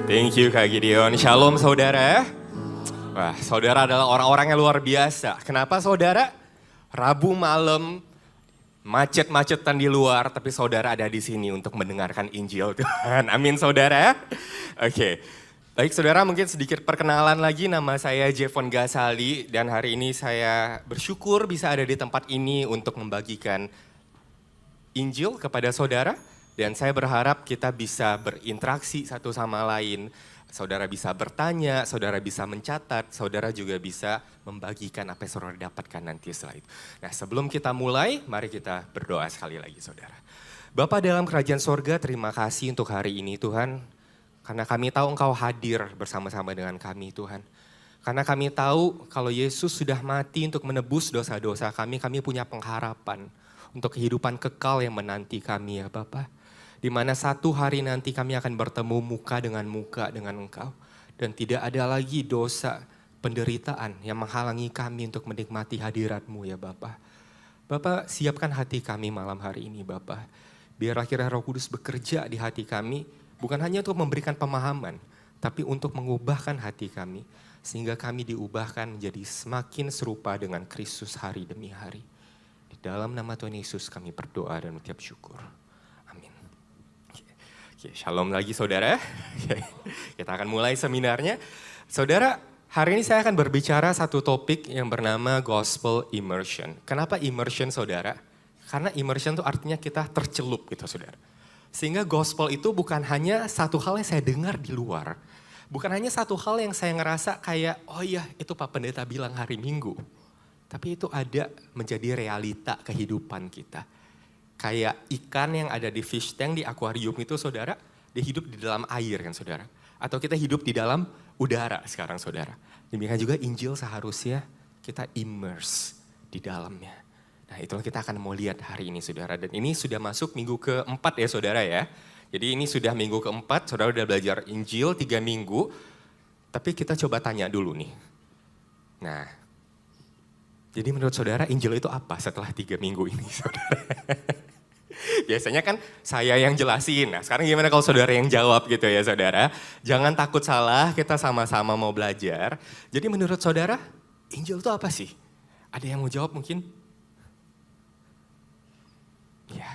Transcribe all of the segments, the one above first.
Thank you Kak Gideon. Shalom saudara. Wah, saudara adalah orang-orang yang luar biasa. Kenapa saudara? Rabu malam macet-macetan di luar, tapi saudara ada di sini untuk mendengarkan Injil Tuhan. Amin saudara. Oke. Baik saudara, mungkin sedikit perkenalan lagi. Nama saya Jevon Gasali dan hari ini saya bersyukur bisa ada di tempat ini untuk membagikan Injil kepada saudara. Dan saya berharap kita bisa berinteraksi satu sama lain. Saudara bisa bertanya, saudara bisa mencatat, saudara juga bisa membagikan apa yang saudara dapatkan nanti setelah itu. Nah sebelum kita mulai, mari kita berdoa sekali lagi saudara. Bapa dalam kerajaan sorga, terima kasih untuk hari ini Tuhan. Karena kami tahu Engkau hadir bersama-sama dengan kami Tuhan. Karena kami tahu kalau Yesus sudah mati untuk menebus dosa-dosa kami, kami punya pengharapan untuk kehidupan kekal yang menanti kami ya Bapa. Di mana satu hari nanti kami akan bertemu muka dengan Engkau. Dan tidak ada lagi dosa, penderitaan yang menghalangi kami untuk menikmati hadirat-Mu ya Bapa. Bapa siapkan hati kami malam hari ini Bapa. Biar akhirnya Roh Kudus bekerja di hati kami. Bukan hanya untuk memberikan pemahaman, tapi untuk mengubahkan hati kami. Sehingga kami diubahkan menjadi semakin serupa dengan Kristus hari demi hari. Di dalam nama Tuhan Yesus kami berdoa dan mengucap syukur. Oke, shalom lagi saudara. Kita akan mulai seminarnya. Saudara, hari ini saya akan berbicara satu topik yang bernama Gospel Immersion. Kenapa immersion saudara? Karena immersion itu artinya kita tercelup gitu saudara. Sehingga gospel itu bukan hanya satu hal yang saya dengar di luar. Bukan hanya satu hal yang saya ngerasa kayak, oh iya itu Pak Pendeta bilang hari Minggu. Tapi itu ada menjadi realita kehidupan kita. Kayak ikan yang ada di fish tank, di akuarium itu saudara, dia hidup di dalam air kan saudara. Atau kita hidup di dalam udara sekarang saudara. Demikian juga Injil seharusnya kita immerse di dalamnya. Nah itulah kita akan mau lihat hari ini saudara. Dan ini sudah masuk minggu keempat ya saudara ya. Jadi ini sudah minggu keempat, saudara udah belajar Injil 3 minggu. Tapi kita coba tanya dulu nih. Nah, jadi menurut saudara Injil itu apa setelah 3 minggu ini saudara? Biasanya kan saya yang jelasin, nah sekarang gimana kalau saudara yang jawab gitu ya saudara. Jangan takut salah, kita sama-sama mau belajar. Jadi menurut saudara, Injil itu apa sih? Ada yang mau jawab mungkin? Ya,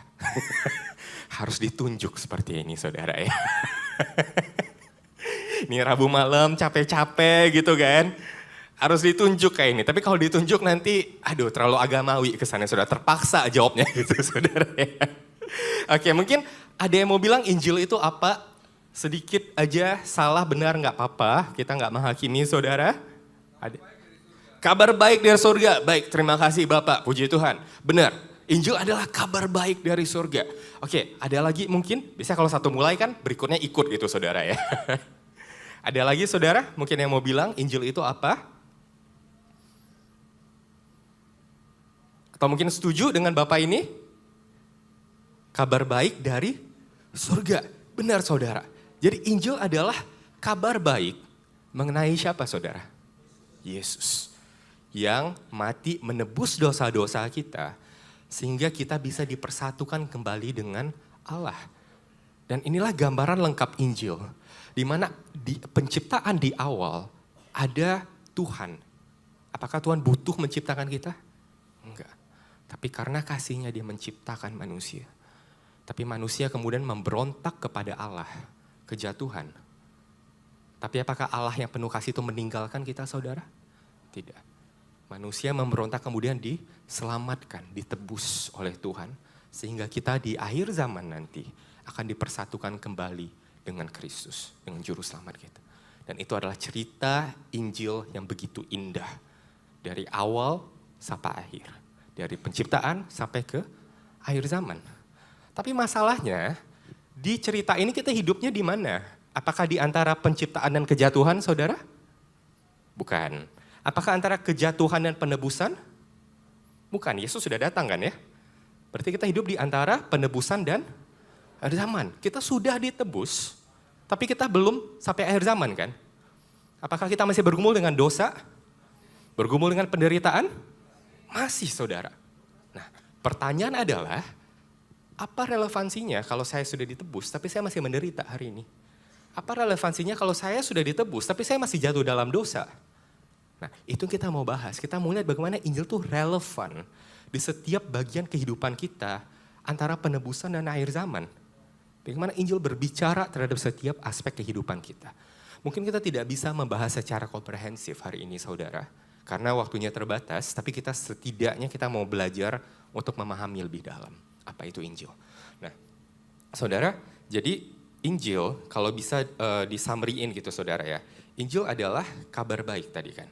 harus ditunjuk seperti ini saudara ya. Ini Rabu malam capek-capek gitu kan. Harus ditunjuk kayak ini, tapi kalau ditunjuk nanti, aduh terlalu agamawi kesannya saudara, terpaksa jawabnya gitu saudara ya. Oke mungkin ada yang mau bilang Injil itu apa, sedikit aja salah benar nggak apa-apa, kita nggak menghakimi saudara. Ada. Kabar baik dari surga, baik terima kasih Bapak, puji Tuhan. Benar, Injil adalah kabar baik dari surga. Oke ada lagi mungkin, biasanya kalau satu mulai kan berikutnya ikut gitu saudara ya. Ada lagi saudara mungkin yang mau bilang Injil itu apa? Atau mungkin setuju dengan Bapak ini? Kabar baik dari surga. Benar saudara. Jadi Injil adalah kabar baik mengenai siapa saudara? Yesus. Yang mati menebus dosa-dosa kita. Sehingga kita bisa dipersatukan kembali dengan Allah. Dan inilah gambaran lengkap Injil. Di mana di penciptaan di awal ada Tuhan. Apakah Tuhan butuh menciptakan kita? Enggak. Tapi karena kasihnya dia menciptakan manusia. Tapi manusia kemudian memberontak kepada Allah. Kejatuhan. Tapi apakah Allah yang penuh kasih itu meninggalkan kita saudara? Tidak. Manusia memberontak kemudian diselamatkan, ditebus oleh Tuhan. Sehingga kita di akhir zaman nanti akan dipersatukan kembali dengan Kristus. Dengan juru selamat kita. Dan itu adalah cerita Injil yang begitu indah. Dari awal sampai akhir. Dari penciptaan sampai ke akhir zaman. Tapi masalahnya, di cerita ini kita hidupnya di mana? Apakah di antara penciptaan dan kejatuhan, saudara? Bukan. Apakah antara kejatuhan dan penebusan? Bukan, Yesus sudah datang kan ya? Berarti kita hidup di antara penebusan dan akhir zaman. Kita sudah ditebus, tapi kita belum sampai akhir zaman kan? Apakah kita masih bergumul dengan dosa? Bergumul dengan penderitaan? Masih saudara. Nah pertanyaan adalah, apa relevansinya kalau saya sudah ditebus tapi saya masih menderita hari ini? Apa relevansinya kalau saya sudah ditebus tapi saya masih jatuh dalam dosa? Nah, itu kita mau bahas. Kita mau lihat bagaimana Injil tuh relevan di setiap bagian kehidupan kita antara penebusan dan akhir zaman. Bagaimana Injil berbicara terhadap setiap aspek kehidupan kita. Mungkin kita tidak bisa membahas secara komprehensif hari ini saudara, karena waktunya terbatas, tapi kita setidaknya kita mau belajar untuk memahami lebih dalam apa itu Injil. Nah, saudara, jadi Injil kalau bisa disummary-in gitu saudara ya, Injil adalah kabar baik tadi kan.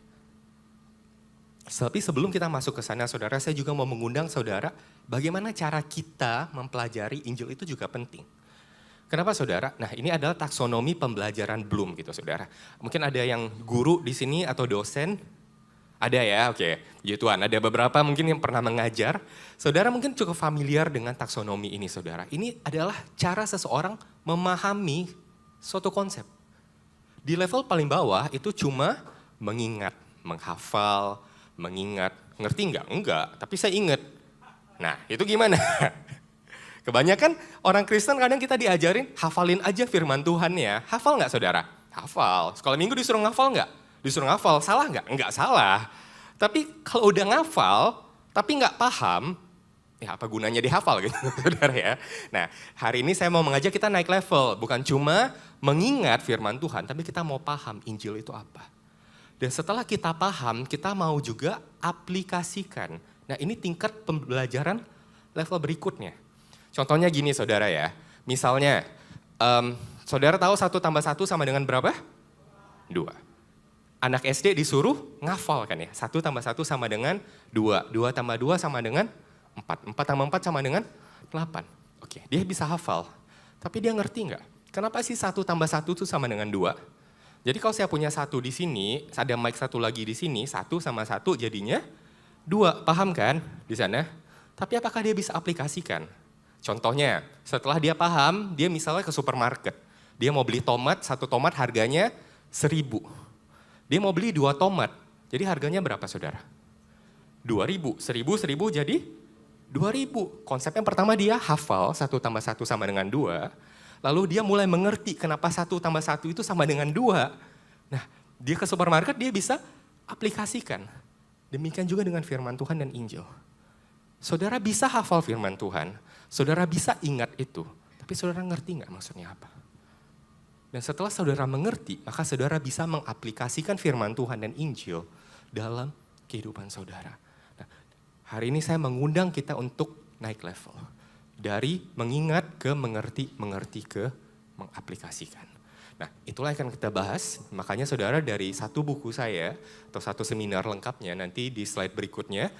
Tapi sebelum kita masuk ke sana saudara, saya juga mau mengundang saudara bagaimana cara kita mempelajari Injil itu juga penting. Kenapa saudara? Nah ini adalah taksonomi pembelajaran Bloom gitu saudara. Mungkin ada yang guru di sini atau dosen? Ada ya, oke. Ya Tuhan, ada beberapa mungkin yang pernah mengajar. Saudara mungkin cukup familiar dengan taksonomi ini saudara. Ini adalah cara seseorang memahami suatu konsep. Di level paling bawah itu cuma mengingat, menghafal, mengingat. Ngerti nggak? Enggak, tapi saya ingat. Nah itu gimana? Kebanyakan orang Kristen kadang kita diajarin hafalin aja firman Tuhan ya. Hafal nggak saudara? Hafal. Sekolah minggu disuruh ngafal nggak? Disuruh ngafal. Salah nggak? Nggak salah. Tapi kalau udah ngafal, tapi nggak paham, ya apa gunanya dihafal gitu saudara ya. Nah hari ini saya mau mengajak kita naik level. Bukan cuma mengingat firman Tuhan, tapi kita mau paham Injil itu apa. Dan setelah kita paham, kita mau juga aplikasikan. Nah ini tingkat pembelajaran level berikutnya. Contohnya gini saudara ya, misalnya saudara tahu 1 tambah 1 sama dengan berapa? 2. Anak SD disuruh ngafal kan ya, 1 tambah 1 sama dengan 2, 2 tambah 2 sama dengan 4, 4 tambah 4 sama dengan 8. Oke, dia bisa hafal, tapi dia ngerti nggak? Kenapa sih 1 tambah 1 itu sama dengan 2? Jadi kalau saya punya 1 di sini, ada mic 1 lagi di sini, 1 sama 1 jadinya 2, paham kan di sana? Tapi apakah dia bisa aplikasikan? Contohnya, setelah dia paham, dia misalnya ke supermarket. Dia mau beli tomat, 1 tomat harganya 1.000. Dia mau beli 2 tomat, jadi harganya berapa saudara? 2.000, 1.000 jadi 2.000. Konsep yang pertama dia hafal, 1 tambah 1 sama dengan 2. Lalu dia mulai mengerti kenapa 1 tambah 1 itu sama dengan 2. Nah, dia ke supermarket dia bisa aplikasikan. Demikian juga dengan firman Tuhan dan Injil. Saudara bisa hafal firman Tuhan, saudara bisa ingat itu, tapi saudara ngerti nggak maksudnya apa? Dan setelah saudara mengerti, maka saudara bisa mengaplikasikan firman Tuhan dan Injil dalam kehidupan saudara. Nah, hari ini saya mengundang kita untuk naik level. Dari mengingat ke mengerti, mengerti ke mengaplikasikan. Nah itulah yang akan kita bahas, makanya saudara dari satu buku saya, atau satu seminar lengkapnya nanti di slide berikutnya,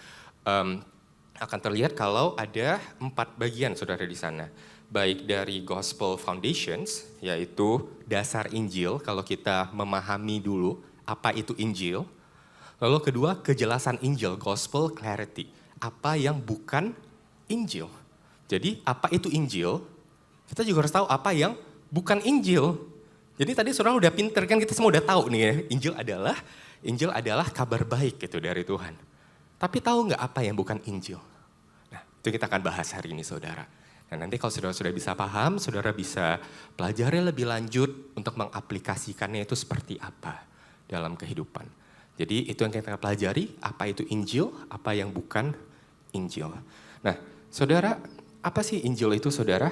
akan terlihat kalau ada 4 bagian saudara di sana. Baik dari Gospel Foundations, yaitu dasar Injil, kalau kita memahami dulu apa itu Injil. Lalu kedua, kejelasan Injil, Gospel Clarity, apa yang bukan Injil. Jadi apa itu Injil, kita juga harus tahu apa yang bukan Injil. Jadi tadi saudara udah pinter kan, kita semua udah tahu nih ya, Injil adalah kabar baik gitu dari Tuhan. Tapi tahu nggak apa yang bukan Injil? Nah itu kita akan bahas hari ini saudara. Nah nanti kalau saudara sudah bisa paham, saudara bisa pelajari lebih lanjut untuk mengaplikasikannya itu seperti apa dalam kehidupan. Jadi itu yang kita pelajari, apa itu Injil, apa yang bukan Injil. Nah saudara, apa sih Injil itu saudara?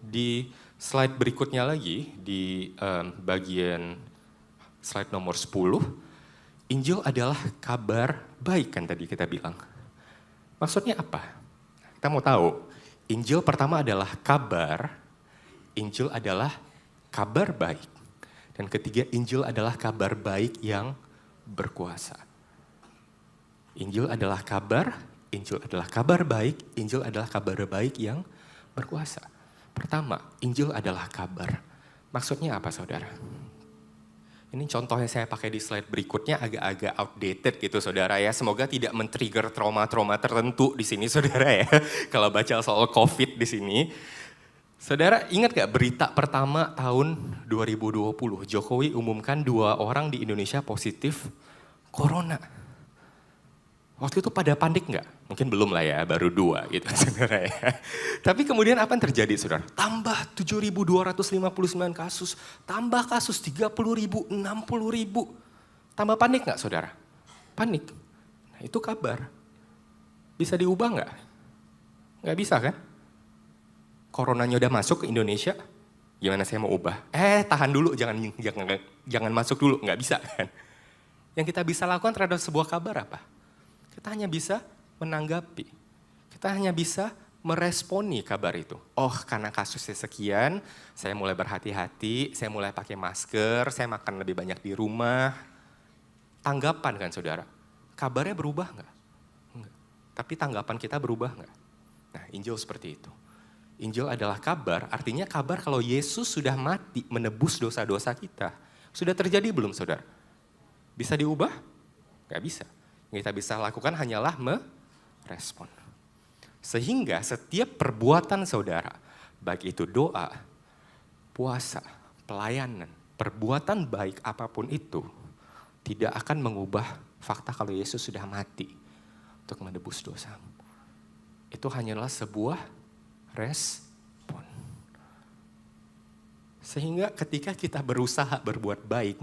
Di slide berikutnya lagi, di bagian slide nomor 10, Injil adalah kabar baik kan tadi kita bilang. Maksudnya apa? Kita mau tahu. Injil pertama adalah kabar, Injil adalah kabar baik. Dan ketiga, Injil adalah kabar baik yang berkuasa. Injil adalah kabar, Injil adalah kabar baik, Injil adalah kabar baik yang berkuasa. Pertama, Injil adalah kabar. Maksudnya apa saudara? Ini contohnya saya pakai di slide berikutnya agak-agak outdated gitu saudara ya. Semoga tidak men-trigger trauma-trauma tertentu di sini saudara ya. Kalau baca soal COVID di sini. Saudara ingat gak berita pertama tahun 2020? Jokowi umumkan 2 orang di Indonesia positif corona. Waktu itu pada panik nggak? Mungkin belum lah ya, baru 2 gitu saudara ya. Tapi kemudian apa yang terjadi saudara? Tambah 7.259 kasus, tambah kasus 30.000, 60.000. Tambah panik nggak saudara? Panik. Nah, itu kabar. Bisa diubah nggak? Nggak bisa kan? Coronanya udah masuk ke Indonesia, gimana saya mau ubah? Tahan dulu, jangan masuk dulu, nggak bisa kan? Yang kita bisa lakukan terhadap sebuah kabar apa? Kita hanya bisa menanggapi. Kita hanya bisa meresponi kabar itu. Oh, karena kasusnya sekian, saya mulai berhati-hati, saya mulai pakai masker, saya makan lebih banyak di rumah. Tanggapan kan saudara? Kabarnya berubah nggak? Enggak. Tapi tanggapan kita berubah nggak? Nah, Injil seperti itu. Injil adalah kabar, artinya kabar kalau Yesus sudah mati menebus dosa-dosa kita. Sudah terjadi belum saudara? Bisa diubah? Nggak bisa. Yang kita bisa lakukan hanyalah merespon. Sehingga setiap perbuatan saudara, baik itu doa, puasa, pelayanan, perbuatan baik apapun itu, tidak akan mengubah fakta kalau Yesus sudah mati untuk menebus dosamu. Itu hanyalah sebuah respon. Sehingga ketika kita berusaha berbuat baik,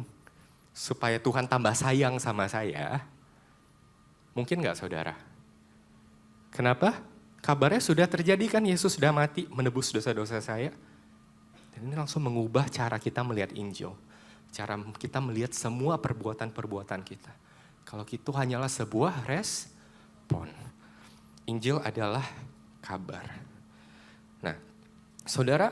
supaya Tuhan tambah sayang sama saya, mungkin nggak saudara? Kenapa? Kabarnya sudah terjadi kan, Yesus sudah mati menebus dosa-dosa saya. Dan ini langsung mengubah cara kita melihat Injil. Cara kita melihat semua perbuatan-perbuatan kita. Kalau itu hanyalah sebuah respon. Injil adalah kabar. Nah, saudara,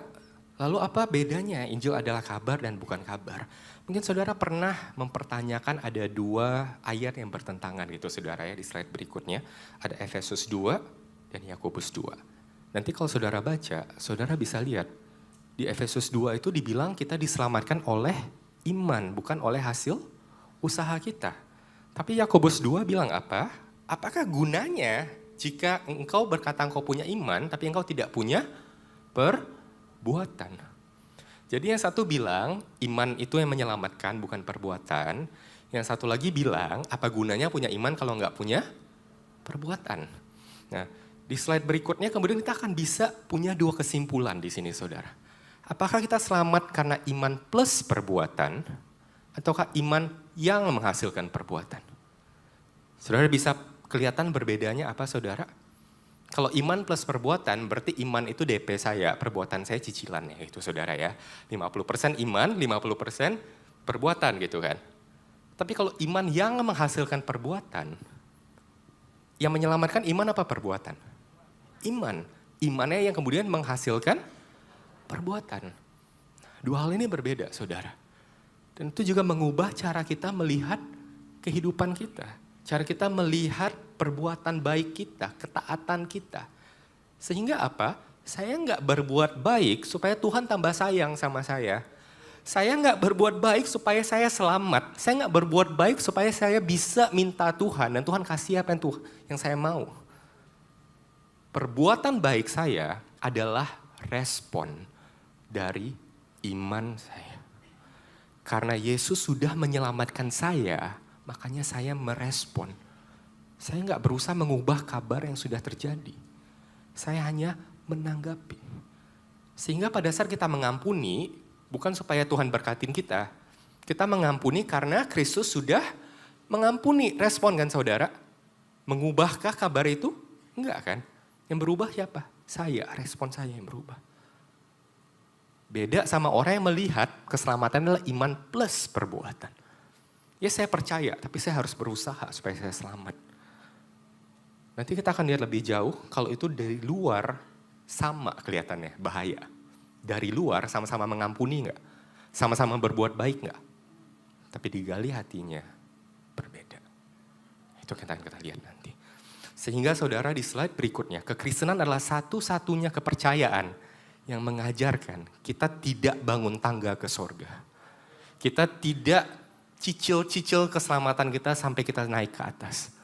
lalu apa bedanya Injil adalah kabar dan bukan kabar? Mungkin saudara pernah mempertanyakan ada 2 ayat yang bertentangan gitu saudara ya, di slide berikutnya. Ada Efesus 2 dan Yakobus 2. Nanti kalau saudara baca, saudara bisa lihat di Efesus 2 itu dibilang kita diselamatkan oleh iman, bukan oleh hasil usaha kita. Tapi Yakobus 2 bilang apa? Apakah gunanya jika engkau berkata engkau punya iman, tapi engkau tidak punya perbuatan? Jadi yang satu bilang iman itu yang menyelamatkan bukan perbuatan. Yang satu lagi bilang apa gunanya punya iman kalau nggak punya perbuatan. Nah di slide berikutnya kemudian kita akan bisa punya 2 kesimpulan di sini saudara. Apakah kita selamat karena iman plus perbuatan ataukah iman yang menghasilkan perbuatan? Saudara bisa kelihatan berbedanya apa saudara? Kalau iman plus perbuatan, berarti iman itu DP saya, perbuatan saya cicilan ya, itu saudara ya. 50% iman, 50% perbuatan gitu kan. Tapi kalau iman yang menghasilkan perbuatan, yang menyelamatkan iman apa perbuatan? Iman. Imannya yang kemudian menghasilkan perbuatan. 2 hal ini berbeda saudara. Dan itu juga mengubah cara kita melihat kehidupan kita. Cara kita melihat perbuatan baik kita, ketaatan kita. Sehingga apa? Saya nggak berbuat baik supaya Tuhan tambah sayang sama saya. Saya nggak berbuat baik supaya saya selamat. Saya nggak berbuat baik supaya saya bisa minta Tuhan. Dan Tuhan kasih apa yang saya mau. Perbuatan baik saya adalah respon dari iman saya. Karena Yesus sudah menyelamatkan saya, makanya saya merespon. Saya nggak berusaha mengubah kabar yang sudah terjadi. Saya hanya menanggapi. Sehingga pada saat kita mengampuni, bukan supaya Tuhan berkatin kita. Kita mengampuni karena Kristus sudah mengampuni. Respon kan saudara? Mengubahkah kabar itu? Enggak kan? Yang berubah siapa? Saya, respon saya yang berubah. Beda sama orang yang melihat keselamatan adalah iman plus perbuatan. Ya saya percaya, tapi saya harus berusaha supaya saya selamat. Nanti kita akan lihat lebih jauh, kalau itu dari luar sama kelihatannya, bahaya. Dari luar sama-sama mengampuni enggak? Sama-sama berbuat baik enggak? Tapi digali hatinya berbeda. Itu kita lihat nanti. Sehingga saudara di slide berikutnya, kekristenan adalah satu-satunya kepercayaan yang mengajarkan kita tidak bangun tangga ke sorga. Kita tidak cicil-cicil keselamatan kita sampai kita naik ke atas.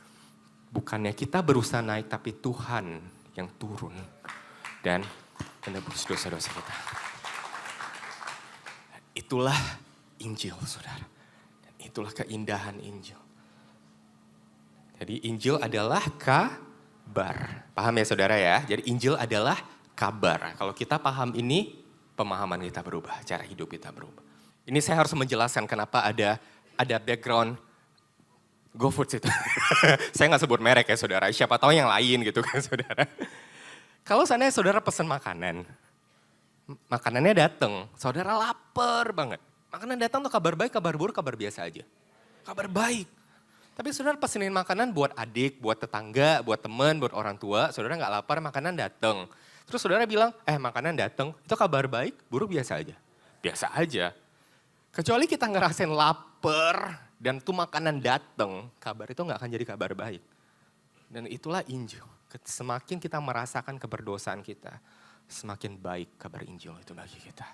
Bukannya kita berusaha naik, tapi Tuhan yang turun dan menebus dosa-dosa kita. Itulah Injil, saudara. Dan itulah keindahan Injil. Jadi Injil adalah kabar. Paham ya saudara ya? Jadi Injil adalah kabar. Kalau kita paham ini, pemahaman kita berubah, cara hidup kita berubah. Ini saya harus menjelaskan kenapa ada background GoFood itu. Saya nggak sebut merek ya saudara, siapa tahu yang lain gitu kan saudara. Kalau seandainya saudara pesan makanan, makanannya datang, saudara lapar banget. Makanan datang tuh kabar baik, kabar buruk, kabar biasa aja. Kabar baik. Tapi saudara pesenin makanan buat adik, buat tetangga, buat teman, buat orang tua, saudara nggak lapar, makanan datang. Terus saudara bilang, makanan datang, itu kabar baik, buruk biasa aja. Biasa aja. Kecuali kita ngerasain lapar dan tuh makanan datang, kabar itu nggak akan jadi kabar baik. Dan itulah Injil. Semakin kita merasakan keberdosaan kita, semakin baik kabar Injil itu bagi kita.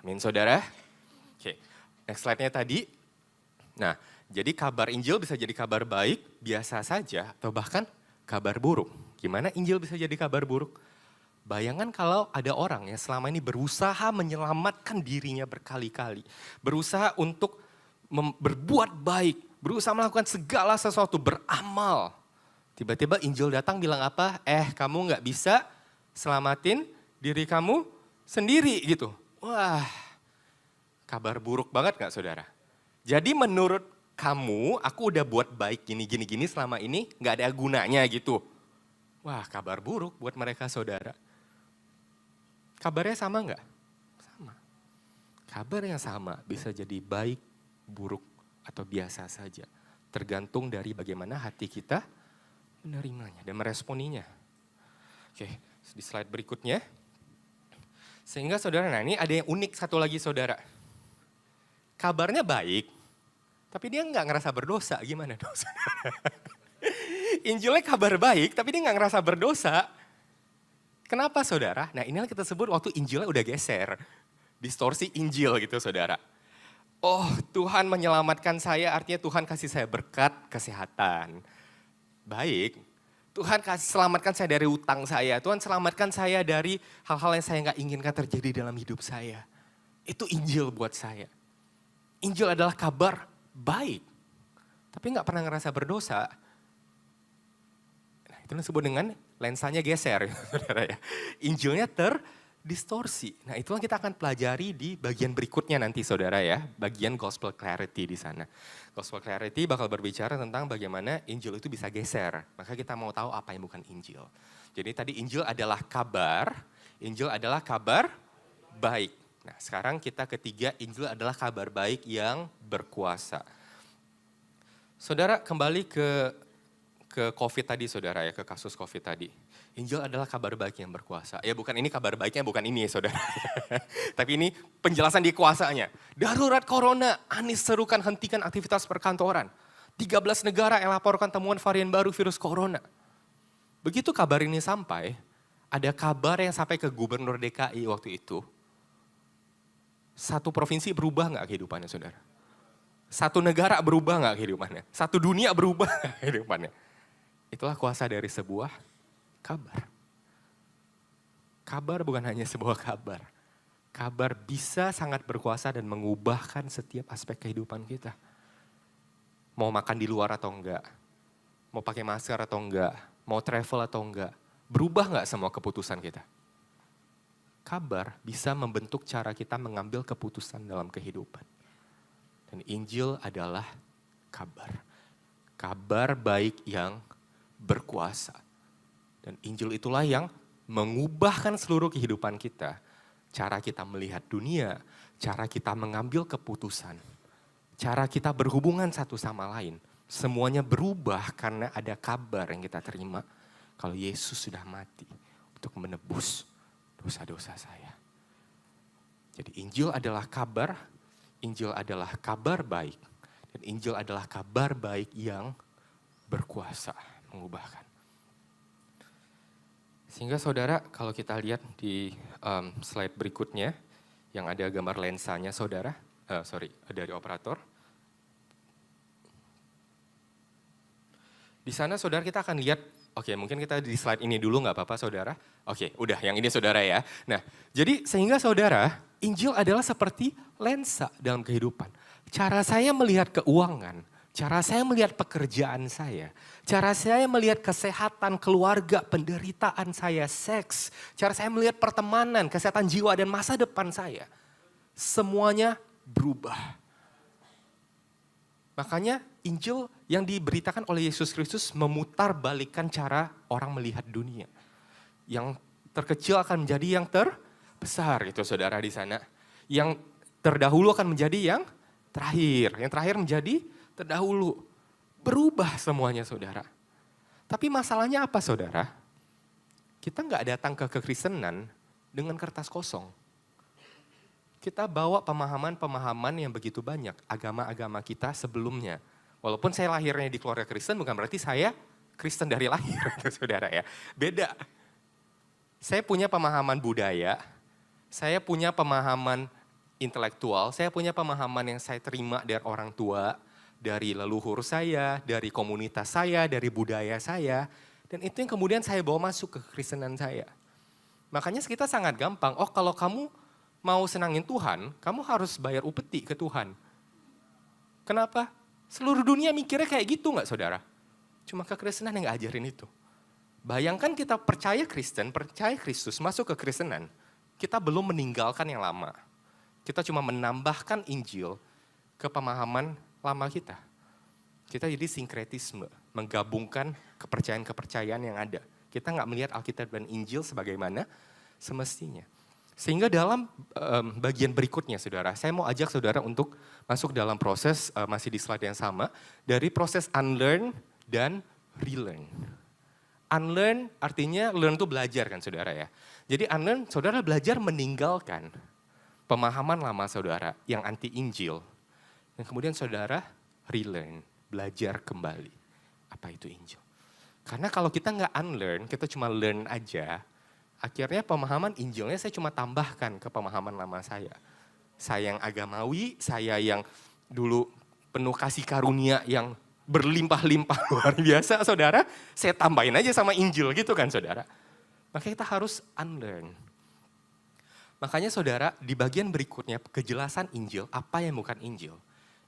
Amin saudara. Oke, next slide-nya tadi. Nah, jadi kabar Injil bisa jadi kabar baik, biasa saja, atau bahkan kabar buruk. Gimana Injil bisa jadi kabar buruk? Bayangkan kalau ada orang yang selama ini berusaha menyelamatkan dirinya berkali-kali. Berusaha untuk berbuat baik, berusaha melakukan segala sesuatu, beramal. Tiba-tiba Injil datang bilang apa? Kamu gak bisa selamatin diri kamu sendiri gitu. Wah, kabar buruk banget gak saudara? Jadi menurut kamu, aku udah buat baik gini selama ini gak ada gunanya gitu. Wah, kabar buruk buat mereka saudara. Kabarnya sama nggak? Sama. Kabar yang sama bisa jadi baik, buruk, atau biasa saja. Tergantung dari bagaimana hati kita menerimanya dan meresponinya. Oke, di slide berikutnya. Sehingga saudara, nah ini ada yang unik satu lagi saudara. Kabarnya baik, tapi dia nggak ngerasa berdosa. Gimana dong saudara? Injilnya kabar baik, tapi dia nggak ngerasa berdosa. Kenapa saudara? Nah inilah kita sebut waktu Injilnya udah geser. Distorsi Injil gitu saudara. Oh Tuhan menyelamatkan saya, artinya Tuhan kasih saya berkat kesehatan. Baik, Tuhan selamatkan saya dari utang saya. Tuhan selamatkan saya dari hal-hal yang saya nggak inginkan terjadi dalam hidup saya. Itu Injil buat saya. Injil adalah kabar baik. Tapi nggak pernah ngerasa berdosa. Nah, itu disebut dengan lensanya geser, saudara ya. Injilnya terdistorsi. Nah, itulah kita akan pelajari di bagian berikutnya nanti, saudara ya. Bagian gospel clarity di sana. Gospel clarity bakal berbicara tentang bagaimana Injil itu bisa geser. Maka kita mau tahu apa yang bukan Injil. Jadi tadi Injil adalah kabar, Injil adalah kabar baik. Nah, sekarang kita ketiga, Injil adalah kabar baik yang berkuasa. Saudara, kembali ke COVID tadi saudara ya, ke kasus COVID tadi. Injil adalah kabar baik yang berkuasa. Ya bukan ini kabar baiknya, bukan ini ya saudara. Tapi ini penjelasan di kuasanya. Darurat corona, Anies serukan hentikan aktivitas perkantoran. 13 negara yang laporkan temuan varian baru virus corona. Begitu kabar ini sampai, ada kabar yang sampai ke gubernur DKI waktu itu. Satu provinsi berubah gak kehidupannya saudara? Satu negara berubah gak kehidupannya? Satu dunia berubah gak kehidupannya? Itulah kuasa dari sebuah kabar. Kabar bukan hanya sebuah kabar. Kabar bisa sangat berkuasa dan mengubahkan setiap aspek kehidupan kita. Mau makan di luar atau enggak, mau pakai masker atau enggak, mau travel atau enggak, berubah enggak semua keputusan kita? Kabar bisa membentuk cara kita mengambil keputusan dalam kehidupan. Dan Injil adalah kabar. Kabar baik yang berkuasa. Dan Injil itulah yang mengubahkan seluruh kehidupan kita. Cara kita melihat dunia, cara kita mengambil keputusan, cara kita berhubungan satu sama lain. Semuanya berubah karena ada kabar yang kita terima. Kalau Yesus sudah mati untuk menebus dosa-dosa saya. Jadi Injil adalah kabar, Injil adalah kabar baik. Dan Injil adalah kabar baik yang berkuasa. Mengubahkan. Sehingga saudara kalau kita lihat di slide berikutnya yang ada gambar lensanya saudara, dari operator. Di sana saudara kita akan lihat, oke mungkin kita di slide ini dulu nggak apa-apa saudara. Oke udah yang ini saudara ya. Nah jadi sehingga saudara Injil adalah seperti lensa dalam kehidupan. Cara saya melihat keuangan, cara saya melihat pekerjaan saya, cara saya melihat kesehatan keluarga, penderitaan saya, seks, cara saya melihat pertemanan, kesehatan jiwa dan masa depan saya. Semuanya berubah. Makanya Injil yang diberitakan oleh Yesus Kristus memutarbalikkan cara orang melihat dunia. Yang terkecil akan menjadi yang terbesar gitu saudara di sana. Yang terdahulu akan menjadi yang terakhir. Yang terakhir menjadi terdahulu. Berubah semuanya saudara. Tapi masalahnya apa saudara? Kita nggak datang ke kekristenan dengan kertas kosong. Kita bawa pemahaman-pemahaman yang begitu banyak, agama-agama kita sebelumnya. Walaupun saya lahirnya di keluarga Kristen, bukan berarti saya Kristen dari lahir, saudara ya. Beda. Saya punya pemahaman budaya, saya punya pemahaman intelektual, saya punya pemahaman yang saya terima dari orang tua, dari leluhur saya, dari komunitas saya, dari budaya saya. Dan itu yang kemudian saya bawa masuk ke kekristenan saya. Makanya kita sangat gampang, oh kalau kamu mau senangin Tuhan, kamu harus bayar upeti ke Tuhan. Kenapa? Seluruh dunia mikirnya kayak gitu nggak saudara? Cuma kekristenan yang nggak ajarin itu. Bayangkan kita percaya Kristen, percaya Kristus, masuk ke kristenan. Kita belum meninggalkan yang lama. Kita cuma menambahkan Injil ke pemahaman lama kita. Kita jadi sinkretisme, menggabungkan kepercayaan-kepercayaan yang ada. Kita nggak melihat Alkitab dan Injil sebagaimana semestinya. Sehingga dalam bagian berikutnya saudara, saya mau ajak saudara untuk masuk dalam proses, masih di slide yang sama, dari proses unlearn dan relearn. Unlearn artinya, learn itu belajar kan saudara ya. Jadi unlearn, saudara belajar meninggalkan pemahaman lama saudara yang anti Injil. Dan kemudian saudara relearn, belajar kembali. Apa itu Injil? Karena kalau kita nggak unlearn, kita cuma learn aja, akhirnya pemahaman Injilnya saya cuma tambahkan ke pemahaman lama saya. Saya yang agamawi, saya yang dulu penuh kasih karunia yang berlimpah-limpah luar biasa saudara, saya tambahin aja sama Injil gitu kan saudara. Makanya kita harus unlearn. Makanya saudara di bagian berikutnya kejelasan Injil, apa yang bukan Injil.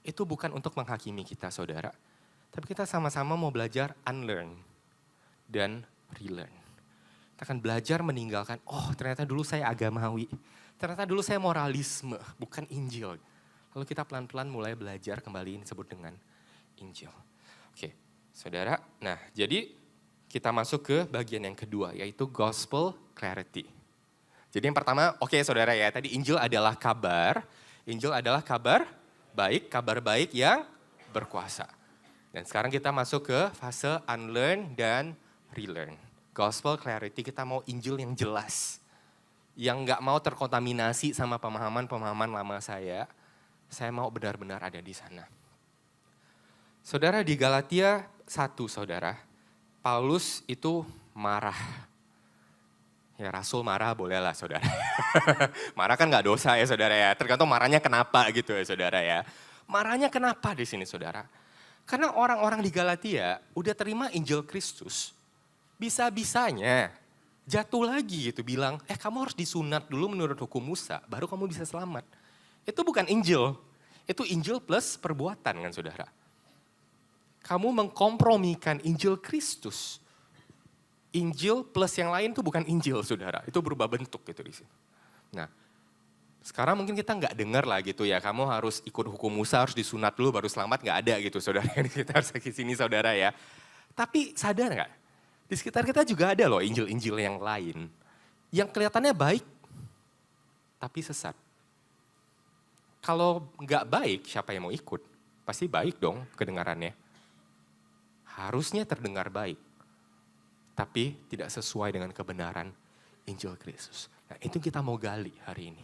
Itu bukan untuk menghakimi kita saudara. Tapi kita sama-sama mau belajar unlearn dan relearn. Kita akan belajar meninggalkan, oh ternyata dulu saya agamawi, ternyata dulu saya moralisme, bukan Injil. Lalu kita pelan-pelan mulai belajar kembali disebut dengan Injil. Oke, saudara, nah jadi kita masuk ke bagian yang kedua, yaitu gospel clarity. Jadi yang pertama, oke saudara ya, tadi Injil adalah kabar kabar baik yang berkuasa. Dan sekarang kita masuk ke fase unlearn dan relearn. Gospel clarity, kita mau Injil yang jelas. Yang nggak mau terkontaminasi sama pemahaman-pemahaman lama saya. Saya mau benar-benar ada di sana. Saudara di Galatia 1 saudara, Paulus itu marah. Ya Rasul marah bolehlah saudara. Marah kan nggak dosa ya saudara ya, tergantung marahnya kenapa gitu ya saudara ya. Marahnya kenapa di sini saudara? Karena orang-orang di Galatia udah terima Injil Kristus. Bisa-bisanya jatuh lagi gitu bilang, kamu harus disunat dulu menurut hukum Musa, baru kamu bisa selamat. Itu bukan Injil, itu Injil plus perbuatan kan saudara. Kamu mengkompromikan Injil Kristus. Injil plus yang lain itu bukan Injil saudara, itu berubah bentuk gitu di sini. Nah, sekarang mungkin kita nggak dengar lah gitu ya, kamu harus ikut hukum Musa, harus disunat dulu baru selamat, nggak ada gitu saudara. Kita harus ke sini saudara ya. Tapi sadar nggak? Di sekitar kita juga ada loh Injil-Injil yang lain. Yang kelihatannya baik, tapi sesat. Kalau nggak baik, siapa yang mau ikut? Pasti baik dong kedengarannya. Harusnya terdengar baik. Tapi tidak sesuai dengan kebenaran Injil Kristus. Nah itu kita mau gali hari ini.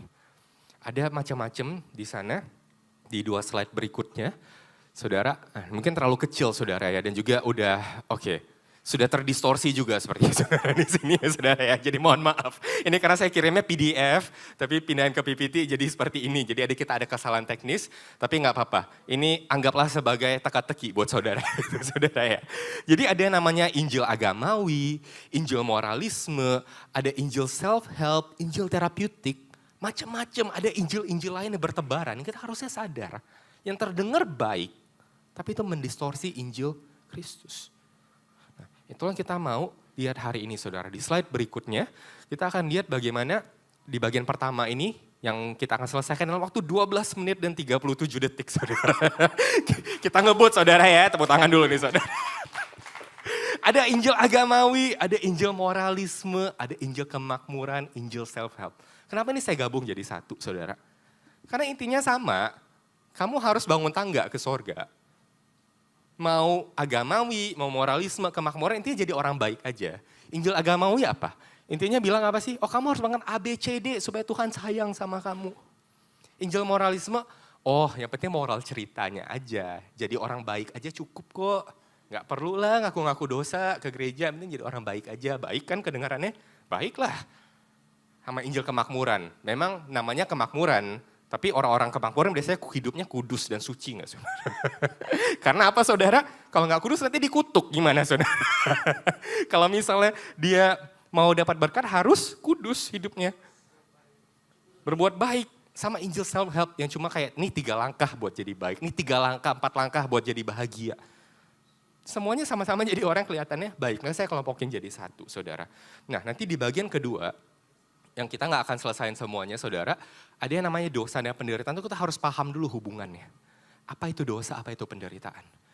Ada macam-macam di sana, di 2 slide berikutnya. Saudara, mungkin terlalu kecil saudara ya, dan juga udah sudah terdistorsi juga seperti saudara di sini ya saudara ya. Jadi mohon maaf. Ini karena saya kirimnya PDF, tapi pindahin ke PPT jadi seperti ini. Jadi kita ada kesalahan teknis, tapi nggak apa-apa. Ini anggaplah sebagai teka-teki buat saudara, saudara ya. Jadi ada namanya Injil agamawi, Injil moralisme, ada Injil self-help, Injil terapeutik, macam-macam. Ada Injil-Injil lain yang bertebaran. Kita harusnya sadar, yang terdengar baik, Tapi itu mendistorsi Injil Kristus. Nah, itulah yang kita mau lihat hari ini saudara. Di slide berikutnya kita akan lihat bagaimana di bagian pertama ini yang kita akan selesaikan dalam waktu 12 menit dan 37 detik saudara. Kita ngebut saudara ya, tepuk tangan dulu nih saudara. Ada Injil agamawi, ada Injil moralisme, ada Injil kemakmuran, Injil self-help. Kenapa ini saya gabung jadi satu, saudara? Karena intinya sama, kamu harus bangun tangga ke sorga. Mau agamawi, mau moralisme, kemakmuran, intinya jadi orang baik aja. Injil agamawi apa? Intinya bilang apa sih? Oh kamu harus bangun A, B, C, D supaya Tuhan sayang sama kamu. Injil moralisme, oh yang penting moral ceritanya aja. Jadi orang baik aja cukup kok. Gak perlu lah ngaku-ngaku dosa ke gereja, penting jadi orang baik aja. Baik kan kedengarannya? Baiklah. Sama Injil kemakmuran. Memang namanya kemakmuran, tapi orang-orang kemakmuran biasanya hidupnya kudus dan suci gak saudara? Karena apa saudara? Kalau gak kudus nanti dikutuk, gimana saudara? Kalau misalnya dia mau dapat berkat harus kudus hidupnya. Berbuat baik. Sama Injil self-help yang cuma kayak, nih 3 langkah buat jadi baik, nih 3 langkah, 4 langkah buat jadi bahagia. Semuanya sama-sama jadi orang kelihatannya baik. Nah saya kelompokin jadi satu, saudara. Nah nanti di bagian kedua, yang kita nggak akan selesaiin semuanya, saudara. Ada yang namanya dosa dan penderitaan, itu kita harus paham dulu hubungannya. Apa itu dosa, apa itu penderitaan.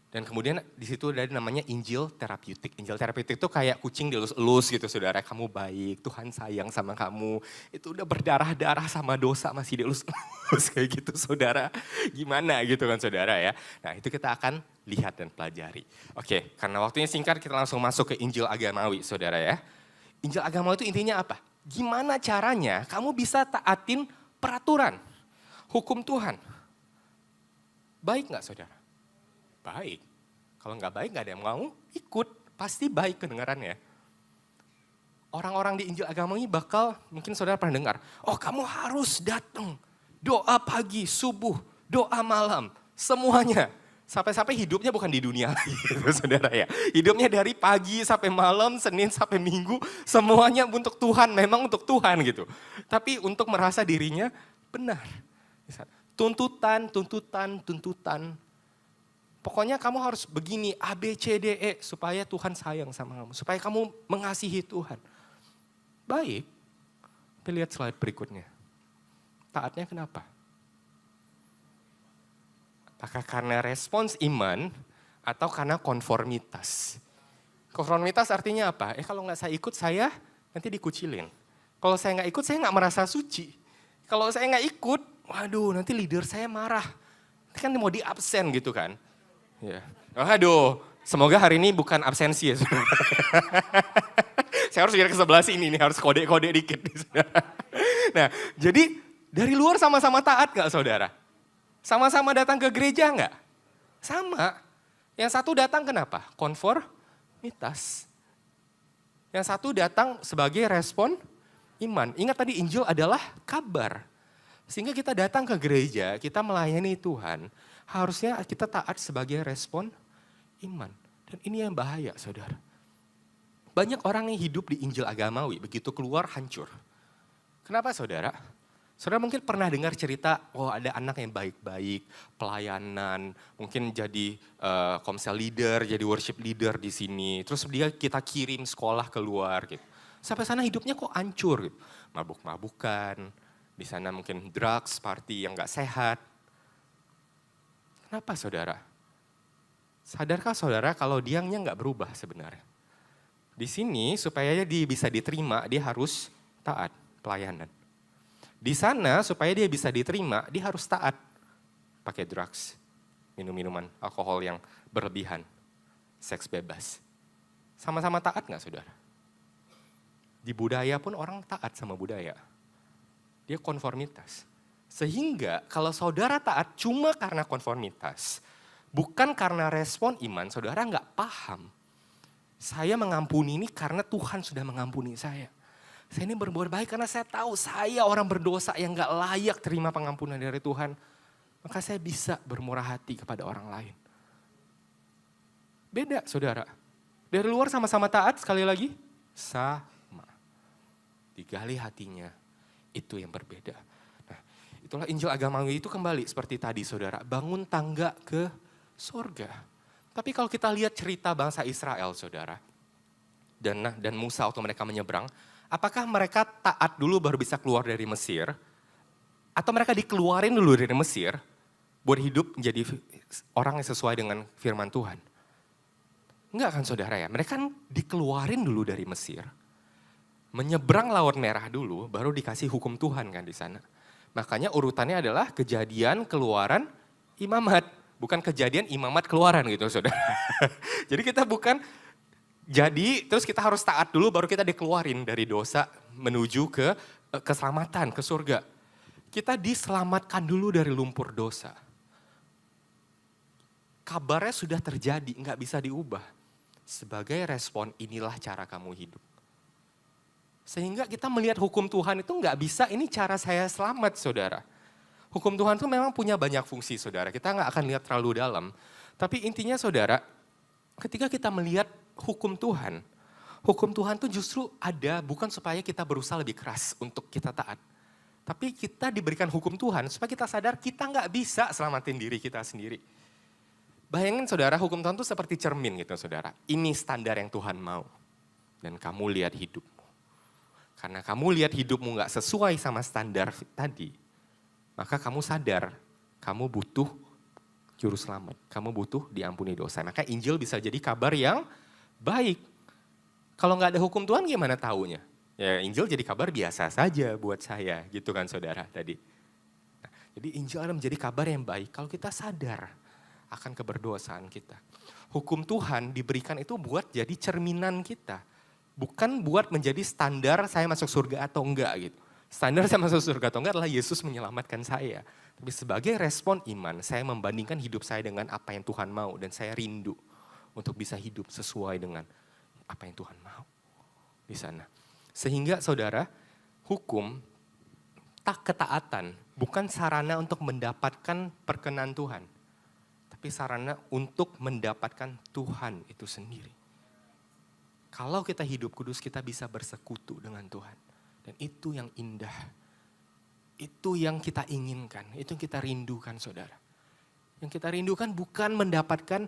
Dan kemudian di situ ada namanya Injil terapeutik. Injil terapeutik itu kayak kucing dilus-elus gitu, saudara. Kamu baik, Tuhan sayang sama kamu. Itu udah berdarah-darah sama dosa, masih dilus-elus kayak gitu, saudara. Gimana gitu kan, saudara ya. Nah itu kita akan lihat dan pelajari. Oke, karena waktunya singkat kita langsung masuk ke Injil agamawi, saudara ya. Injil agamawi itu intinya apa? Gimana caranya kamu bisa taatin peraturan, hukum Tuhan? Baik nggak saudara? Baik. Kalau nggak baik nggak ada yang mau ikut, pasti baik kedengarannya. Orang-orang di Injil agamawi bakal, mungkin saudara pernah dengar, oh kamu harus datang, doa pagi, subuh, doa malam, semuanya. Sampai-sampai hidupnya bukan di dunia lagi, gitu, saudara ya. Hidupnya dari pagi sampai malam, Senin sampai Minggu, semuanya untuk Tuhan, memang untuk Tuhan gitu. Tapi untuk merasa dirinya benar. Tuntutan, tuntutan, tuntutan. Pokoknya kamu harus begini, A, B, C, D, E, supaya Tuhan sayang sama kamu. Supaya kamu mengasihi Tuhan. Baik, kita lihat slide berikutnya. Taatnya kenapa? Apakah karena respons iman atau karena konformitas? Konformitas artinya apa? Kalau nggak saya ikut, saya nanti dikucilin. Kalau saya nggak ikut, saya nggak merasa suci. Kalau saya nggak ikut, waduh nanti leader saya marah. Nanti kan mau di absen gitu kan. Ya. Waduh, semoga hari ini bukan absensi ya. Saya harus lihat ke sebelah sini nih, harus kode-kode dikit. Nah, jadi dari luar sama-sama taat nggak saudara? Sama-sama datang ke gereja enggak? Sama. Yang satu datang kenapa? Konformitas. Yang satu datang sebagai respon iman. Ingat tadi Injil adalah kabar. Sehingga kita datang ke gereja, kita melayani Tuhan, harusnya kita taat sebagai respon iman. Dan ini yang bahaya saudara. Banyak orang yang hidup di Injil agamawi, begitu keluar hancur. Kenapa saudara? Saudara mungkin pernah dengar cerita, oh ada anak yang baik-baik, pelayanan, mungkin jadi komsel leader, jadi worship leader di sini. Terus dia kita kirim sekolah keluar gitu. Sampai sana hidupnya kok hancur gitu. Mabuk-mabukan, di sana mungkin drugs, party yang gak sehat. Kenapa saudara? Sadarkah saudara kalau dianya gak berubah sebenarnya? Di sini supaya dia bisa diterima, dia harus taat pelayanan. Di sana supaya dia bisa diterima, dia harus taat pakai drugs, minum minuman alkohol yang berlebihan, seks bebas. Sama-sama taat nggak saudara? Di budaya pun orang taat sama budaya. Dia konformitas. Sehingga kalau saudara taat cuma karena konformitas, bukan karena respon iman, saudara nggak paham. Saya mengampuni ini karena Tuhan sudah mengampuni saya. Saya ini berbuat baik karena saya tahu saya orang berdosa yang gak layak terima pengampunan dari Tuhan. Maka saya bisa bermurah hati kepada orang lain. Beda saudara. Dari luar sama-sama taat sekali lagi. Sama. Digali hatinya. Itu yang berbeda. Nah, itulah Injil agamawi itu kembali seperti tadi saudara. Bangun tangga ke Surga. Tapi kalau kita lihat cerita bangsa Israel, saudara, dan Musa waktu mereka menyeberang, apakah mereka taat dulu baru bisa keluar dari Mesir? Atau mereka dikeluarin dulu dari Mesir buat hidup menjadi orang yang sesuai dengan firman Tuhan? Enggak kan saudara ya, mereka kan dikeluarin dulu dari Mesir. Menyeberang Laut Merah dulu, baru dikasih hukum Tuhan kan di sana. Makanya urutannya adalah Kejadian, Keluaran, Imamat. Bukan Kejadian, Imamat, Keluaran gitu saudara. Jadi kita bukan terus kita harus taat dulu baru kita dikeluarin dari dosa menuju ke keselamatan, ke surga. Kita diselamatkan dulu dari lumpur dosa. Kabarnya sudah terjadi, nggak bisa diubah. Sebagai respon inilah cara kamu hidup. Sehingga kita melihat hukum Tuhan itu nggak bisa, ini cara saya selamat saudara. Hukum Tuhan itu memang punya banyak fungsi saudara, kita nggak akan lihat terlalu dalam. Tapi intinya saudara, ketika kita melihat hukum Tuhan itu justru ada bukan supaya kita berusaha lebih keras untuk kita taat. Tapi kita diberikan hukum Tuhan supaya kita sadar kita nggak bisa selamatin diri kita sendiri. Bayangin saudara, hukum Tuhan itu seperti cermin gitu saudara. Ini standar yang Tuhan mau. Dan kamu lihat hidupmu. Karena kamu lihat hidupmu nggak sesuai sama standar tadi, maka kamu sadar kamu butuh juru selamat. Kamu butuh diampuni dosa. Maka Injil bisa jadi kabar yang baik. Kalau nggak ada hukum Tuhan gimana taunya? Ya Injil jadi kabar biasa saja buat saya gitu kan saudara tadi. Nah, jadi Injil adalah menjadi kabar yang baik kalau kita sadar akan keberdosaan kita. Hukum Tuhan diberikan itu buat jadi cerminan kita. Bukan buat menjadi standar saya masuk surga atau enggak gitu. Standar saya masuk surga atau enggak adalah Yesus menyelamatkan saya. Tapi sebagai respon iman, saya membandingkan hidup saya dengan apa yang Tuhan mau. Dan saya rindu untuk bisa hidup sesuai dengan apa yang Tuhan mau di sana. Sehingga saudara, hukum, ketaatan bukan sarana untuk mendapatkan perkenan Tuhan. Tapi sarana untuk mendapatkan Tuhan itu sendiri. Kalau kita hidup kudus, kita bisa bersekutu dengan Tuhan. Dan itu yang indah. Itu yang kita inginkan, itu yang kita rindukan saudara. Yang kita rindukan bukan mendapatkan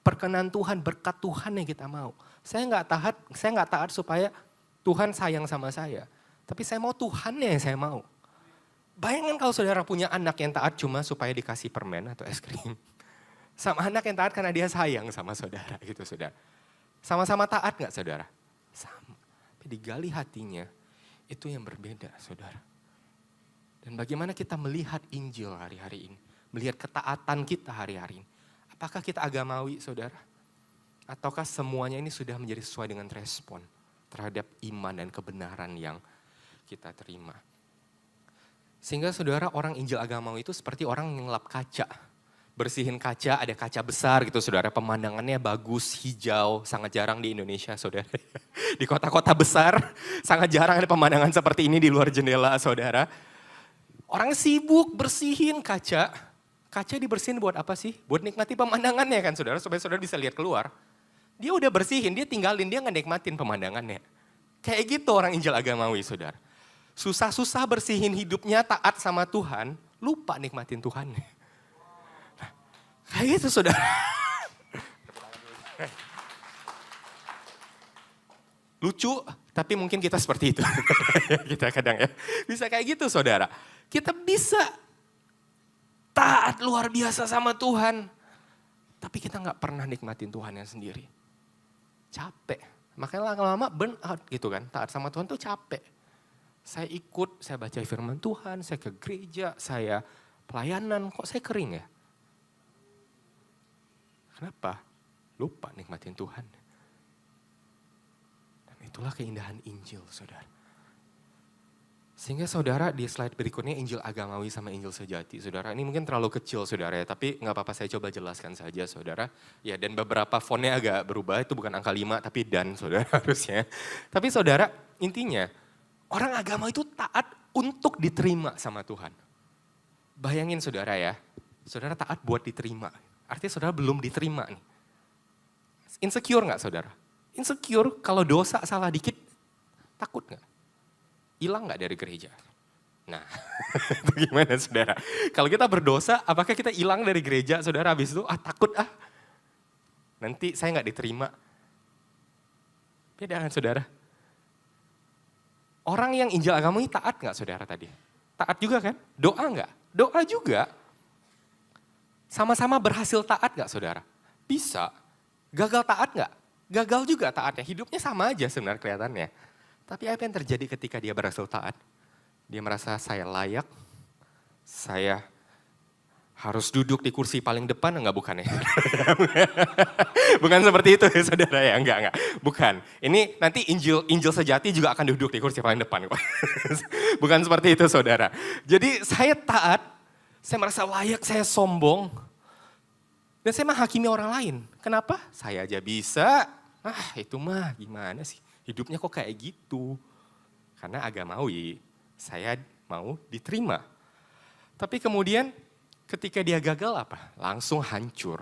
perkenan Tuhan, berkat Tuhan yang kita mau. Saya nggak taat supaya Tuhan sayang sama saya. Tapi saya mau Tuhan yang saya mau. Bayangkan kalau saudara punya anak yang taat cuma supaya dikasih permen atau es krim. Sama anak yang taat karena dia sayang sama saudara gitu saudara. Sama-sama taat gak saudara? Sama. Tapi digali hatinya itu yang berbeda saudara. Dan bagaimana kita melihat Injil hari-hari ini. Melihat ketaatan kita hari-hari ini. Apakah kita agamawi saudara? Ataukah semuanya ini sudah menjadi sesuai dengan respon terhadap iman dan kebenaran yang kita terima. Sehingga saudara, orang Injil agamawi itu seperti orang yang ngelap kaca. Bersihin kaca, ada kaca besar gitu saudara, pemandangannya bagus, hijau, sangat jarang di Indonesia saudara. Di kota-kota besar, sangat jarang ada pemandangan seperti ini di luar jendela saudara. Orang sibuk bersihin kaca. Kaca dibersihin buat apa sih? Buat nikmati pemandangannya kan saudara, supaya saudara bisa lihat keluar. Dia udah bersihin, dia tinggalin, dia nggak nikmatin pemandangannya. Kayak gitu orang Injil agamawi saudara. Susah-susah bersihin hidupnya, taat sama Tuhan, lupa nikmatin Tuhannya. Kayak gitu saudara. Lucu, tapi mungkin kita seperti itu. Kita kadang ya, bisa kayak gitu saudara. Kita bisa taat luar biasa sama Tuhan. Tapi kita gak pernah nikmatin Tuhannya sendiri. Capek. Makanya lama-lama burn out gitu kan. Taat sama Tuhan tuh capek. Saya ikut, saya baca firman Tuhan, saya ke gereja, saya pelayanan. Kok saya kering ya? Kenapa? Lupa nikmatin Tuhan. Dan itulah keindahan Injil, saudara. Sehingga saudara di slide berikutnya Injil agamawi sama Injil sejati. Saudara, ini mungkin terlalu kecil saudara ya, tapi gak apa-apa saya coba jelaskan saja saudara. Ya, dan beberapa fontnya agak berubah, itu bukan angka 5 tapi dan saudara harusnya. Tapi saudara, intinya orang agama itu taat untuk diterima sama Tuhan. Bayangin saudara ya, saudara taat buat diterima. Artinya saudara belum diterima nih. Insecure gak saudara? Insecure kalau dosa salah dikit, takut gak? Hilang gak dari gereja? Nah, itu gimana saudara? Kalau kita berdosa, apakah kita hilang dari gereja saudara habis itu? Takut nanti saya nggak diterima. Beda kan saudara? Orang yang Injil agama ini taat nggak saudara tadi? Taat juga kan? Doa nggak? Doa juga. Sama-sama berhasil taat nggak saudara? Bisa. Gagal taat nggak? Gagal juga taatnya. Hidupnya sama aja sebenarnya kelihatannya. Tapi apa yang terjadi ketika dia berhasil taat? Dia merasa saya layak, saya harus duduk di kursi paling depan, enggak bukan ya? Bukan seperti itu ya saudara ya, enggak. Bukan, ini nanti Injil sejati juga akan duduk di kursi paling depan. Bukan seperti itu saudara. Jadi saya taat, saya merasa layak, saya sombong. Dan saya menghakimi orang lain. Kenapa? Saya aja bisa, itu mah gimana sih, hidupnya kok kayak gitu. Karena agamawi. Saya mau diterima. Tapi kemudian ketika dia gagal apa? Langsung hancur.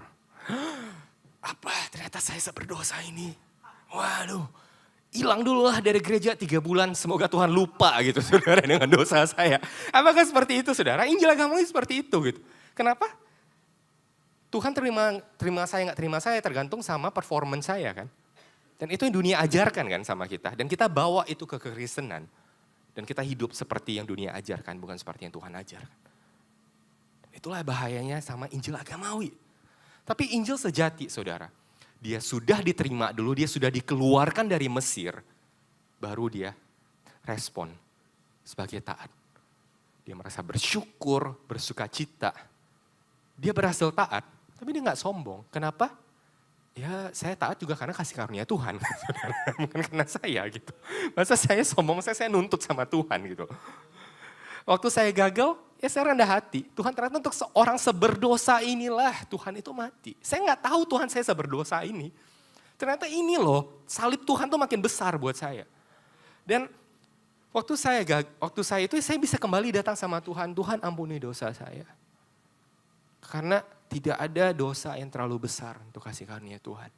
Apa ternyata saya seberdosa ini. Waduh, hilang dulu lah dari gereja 3 bulan. Semoga Tuhan lupa gitu saudara dengan dosa saya. Apakah seperti itu saudara? Injil agama ini seperti itu gitu. Kenapa? Tuhan terima saya nggak terima saya tergantung sama performance saya kan. Dan itu yang dunia ajarkan kan sama kita. Dan kita bawa itu ke kekristenan. Dan kita hidup seperti yang dunia ajarkan, bukan seperti yang Tuhan ajarkan. Itulah bahayanya sama Injil agamawi. Tapi Injil sejati, saudara. Dia sudah diterima dulu, dia sudah dikeluarkan dari Mesir. Baru dia respon sebagai taat. Dia merasa bersyukur, bersuka cita. Dia berhasil taat, tapi dia nggak sombong. Kenapa? Ya saya taat juga karena kasih karunia Tuhan, bukan karena saya gitu. Masa saya sombong, saya nuntut sama Tuhan gitu. Waktu saya gagal, ya saya rendah hati. Tuhan ternyata untuk seorang seberdosa inilah Tuhan itu mati. Saya nggak tahu Tuhan saya seberdosa ini. Ternyata ini loh, salib Tuhan tuh makin besar buat saya. Dan waktu saya itu saya bisa kembali datang sama Tuhan, Tuhan ampuni dosa saya. Karena tidak ada dosa yang terlalu besar untuk kasih karunia Tuhan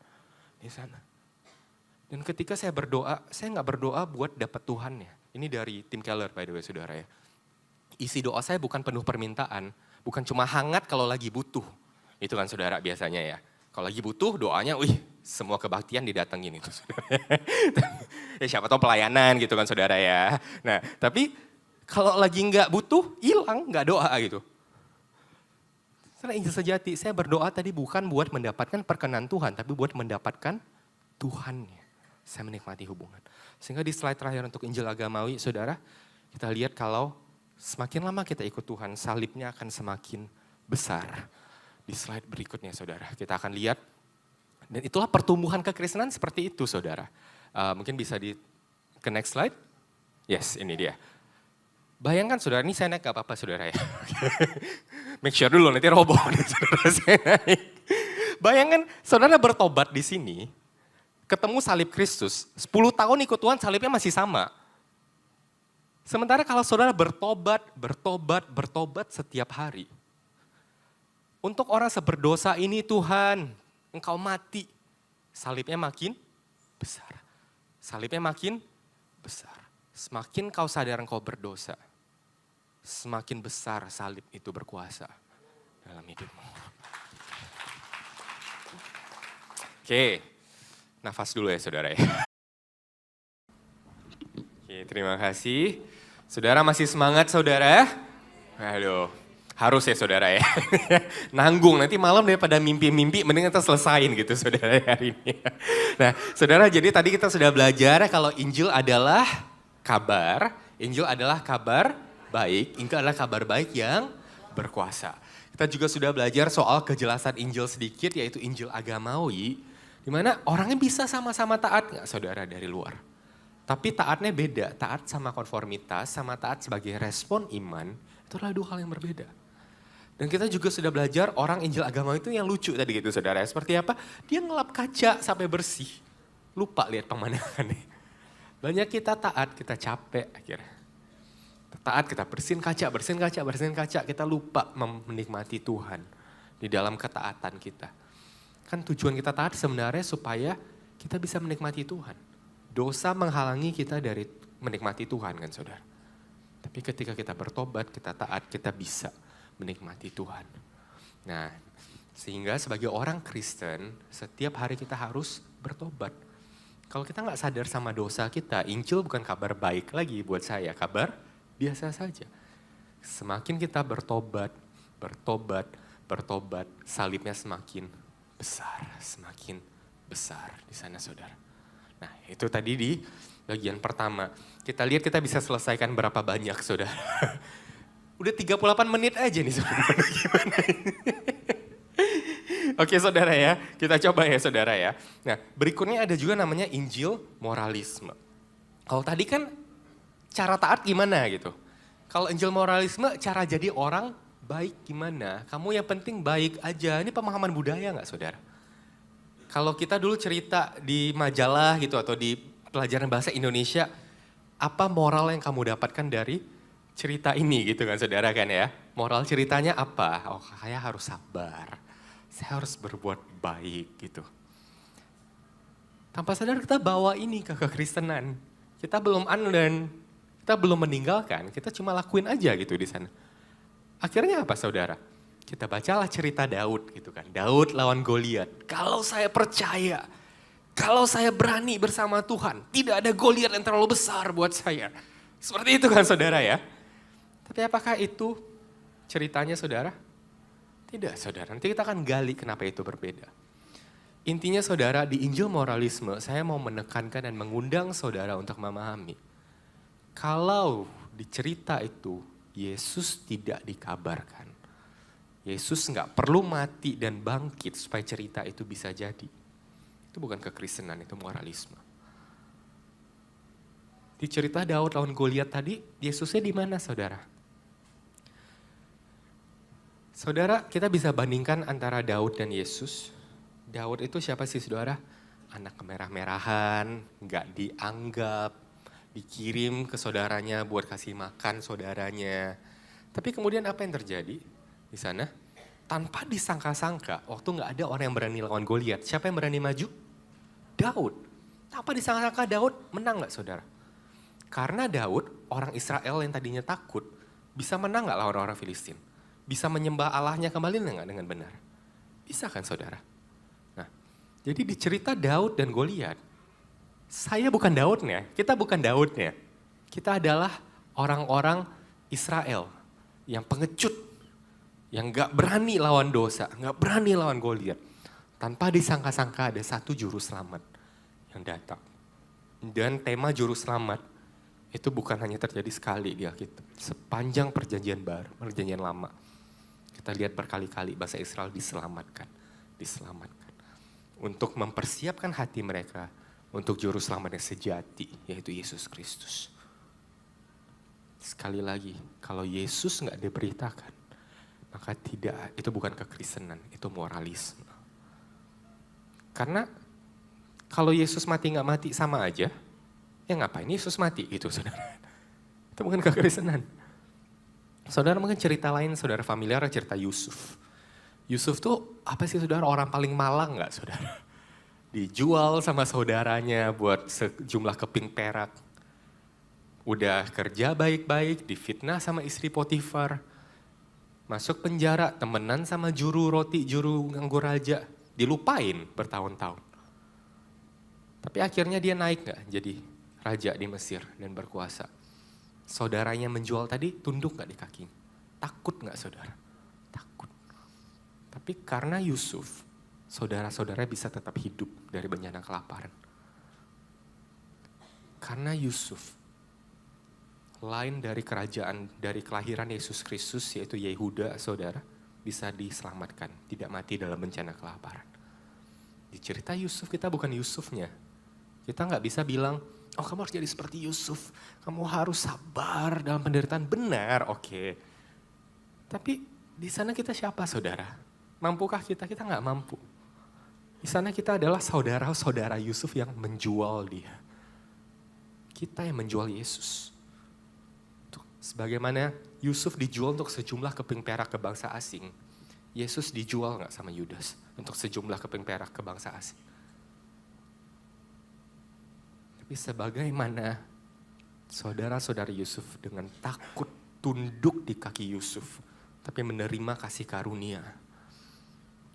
di sana. Dan ketika saya berdoa, saya nggak berdoa buat dapat Tuhan ya. Ini dari Tim Keller by the way saudara ya. Isi doa saya bukan penuh permintaan, bukan cuma hangat kalau lagi butuh. Itu kan saudara biasanya ya. Kalau lagi butuh doanya, semua kebaktian didatengin itu saudara. Ya siapa tahu pelayanan gitu kan saudara ya. Nah tapi kalau lagi nggak butuh, hilang, nggak doa gitu. Karena Injil sejati, saya berdoa tadi bukan buat mendapatkan perkenan Tuhan, tapi buat mendapatkan Tuhannya. Saya menikmati hubungan. Sehingga di slide terakhir untuk Injil agamawi, saudara, kita lihat kalau semakin lama kita ikut Tuhan, salibnya akan semakin besar. Di slide berikutnya, saudara, kita akan lihat. Dan itulah pertumbuhan kekristenan seperti itu, saudara. Mungkin bisa ke next slide. Yes, ini dia. Bayangkan saudara, ini saya naik gak apa-apa saudara ya. Make sure dulu nanti roboh nih saudara saya naik. Bayangkan saudara bertobat di sini, ketemu salib Kristus, 10 tahun ikut Tuhan salibnya masih sama. Sementara kalau saudara bertobat setiap hari. Untuk orang seberdosa ini Tuhan, engkau mati. Salibnya makin besar. Salibnya makin besar. Semakin kau sadar engkau berdosa, semakin besar salib itu berkuasa dalam hidupmu. Oke, nafas dulu ya saudara ya. Oke, terima kasih. Saudara masih semangat saudara? Aduh, harus ya saudara ya. Nanggung, nanti malam daripada mimpi-mimpi mending kita selesain gitu saudara hari ini. Nah saudara jadi tadi kita sudah belajar kalau Injil adalah kabar, Injil adalah kabar baik, Injil adalah kabar baik yang berkuasa. Kita juga sudah belajar soal kejelasan Injil sedikit, yaitu Injil agamawi, di mana orangnya bisa sama-sama taat nggak saudara dari luar. Tapi taatnya beda, taat sama konformitas, sama taat sebagai respon iman, itu adalah dua hal yang berbeda. Dan kita juga sudah belajar orang Injil agamawi itu yang lucu tadi gitu saudara, seperti apa? Dia ngelap kaca sampai bersih, lupa lihat pemandangannya. Banyak kita taat, kita capek akhirnya. Taat kita bersihin kaca, kita lupa menikmati Tuhan di dalam ketaatan kita. Kan tujuan kita taat sebenarnya supaya kita bisa menikmati Tuhan. Dosa menghalangi kita dari menikmati Tuhan kan saudara. Tapi ketika kita bertobat, kita taat, kita bisa menikmati Tuhan. Nah, sehingga sebagai orang Kristen, setiap hari kita harus bertobat. Kalau kita nggak sadar sama dosa kita, Injil bukan kabar baik lagi buat saya, kabar biasa saja. Semakin kita bertobat, salibnya semakin besar di sana saudara. Nah itu tadi di bagian pertama. Kita lihat kita bisa selesaikan berapa banyak saudara. Udah 38 menit aja nih saudara. Gimana ini? Oke saudara ya, kita coba ya saudara ya. Nah berikutnya ada juga namanya Injil moralisme. Kalau tadi kan cara taat gimana gitu. Kalau Injil moralisme cara jadi orang baik gimana? Kamu yang penting baik aja. Ini pemahaman budaya nggak saudara? Kalau kita dulu cerita di majalah gitu atau di pelajaran bahasa Indonesia, apa moral yang kamu dapatkan dari cerita ini gitu kan saudara kan ya? Moral ceritanya apa? Oh saya harus sabar, saya harus berbuat baik gitu. Tanpa sadar kita bawa ini ke kekristenan. Kita belum unlearn, kita belum meninggalkan, kita cuma lakuin aja gitu di sana. Akhirnya apa saudara? Kita bacalah cerita Daud gitu kan. Daud lawan Goliat. Kalau saya percaya, kalau saya berani bersama Tuhan, tidak ada Goliat yang terlalu besar buat saya. Seperti itu kan saudara ya. Tapi apakah itu ceritanya saudara? Tidak saudara, nanti kita akan gali kenapa itu berbeda. Intinya saudara, di Injil moralisme saya mau menekankan dan mengundang saudara untuk memahami. Kalau di cerita itu Yesus tidak dikabarkan. Yesus nggak perlu mati dan bangkit supaya cerita itu bisa jadi. Itu bukan kekristenan, itu moralisme. Di cerita Daud lawan Goliat tadi, Yesusnya di mana saudara? Saudara, kita bisa bandingkan antara Daud dan Yesus. Daud itu siapa sih saudara? Anak kemerah-merahan, nggak dianggap, dikirim ke saudaranya buat kasih makan saudaranya. Tapi kemudian apa yang terjadi di sana? Tanpa disangka-sangka, waktu nggak ada orang yang berani lawan Goliat, siapa yang berani maju? Daud. Tanpa disangka-sangka Daud menang nggak saudara? Karena Daud, orang Israel yang tadinya takut, bisa menang nggak lawan orang Filistin? Bisa menyembah Allahnya kembali nggak dengan benar? Bisa kan saudara? Nah, jadi di cerita Daud dan Goliat, saya bukan Daudnya, kita bukan Daudnya. Kita adalah orang-orang Israel yang pengecut, yang gak berani lawan dosa, gak berani lawan Goliat. Tanpa disangka-sangka ada satu juru selamat yang datang. Dan tema juru selamat itu bukan hanya terjadi sekali di Alkitab. Sepanjang perjanjian baru, perjanjian lama. Kita lihat berkali-kali bangsa Israel diselamatkan. Untuk mempersiapkan hati mereka untuk juru selamat yang sejati, yaitu Yesus Kristus. Sekali lagi, kalau Yesus nggak diberitakan, maka tidak, itu bukan kekristenan, itu moralisme. Karena kalau Yesus mati nggak mati sama aja, ya ngapain Yesus mati itu saudara. Itu bukan kekristenan. Saudara mungkin cerita lain, saudara familiar cerita Yusuf. Yusuf tuh apa sih saudara, orang paling malang nggak saudara? Dijual sama saudaranya buat sejumlah keping perak. Udah kerja baik-baik, difitnah sama istri Potifar. Masuk penjara, temenan sama juru roti, juru nganggur raja. Dilupain bertahun-tahun. Tapi akhirnya dia naik gak jadi raja di Mesir dan berkuasa. Saudaranya menjual tadi tunduk gak di kaki? Takut gak saudara? Takut. Tapi karena Yusuf, saudara-saudara bisa tetap hidup dari bencana kelaparan. Karena Yusuf, lain dari kerajaan, dari kelahiran Yesus Kristus yaitu Yehuda saudara, bisa diselamatkan, tidak mati dalam bencana kelaparan. Di cerita Yusuf kita bukan Yusufnya. Kita nggak bisa bilang, oh kamu harus jadi seperti Yusuf, kamu harus sabar dalam penderitaan. Benar, oke. Tapi di sana kita siapa saudara? Mampukah kita? Kita nggak mampu. Di sana kita adalah saudara-saudara Yusuf yang menjual dia. Kita yang menjual Yesus. Sebagaimana Yusuf dijual untuk sejumlah keping perak ke bangsa asing, Yesus dijual nggak sama Yudas untuk sejumlah keping perak ke bangsa asing. Tapi sebagaimana Saudara-saudari Yusuf dengan takut tunduk di kaki Yusuf, tapi menerima kasih karunia.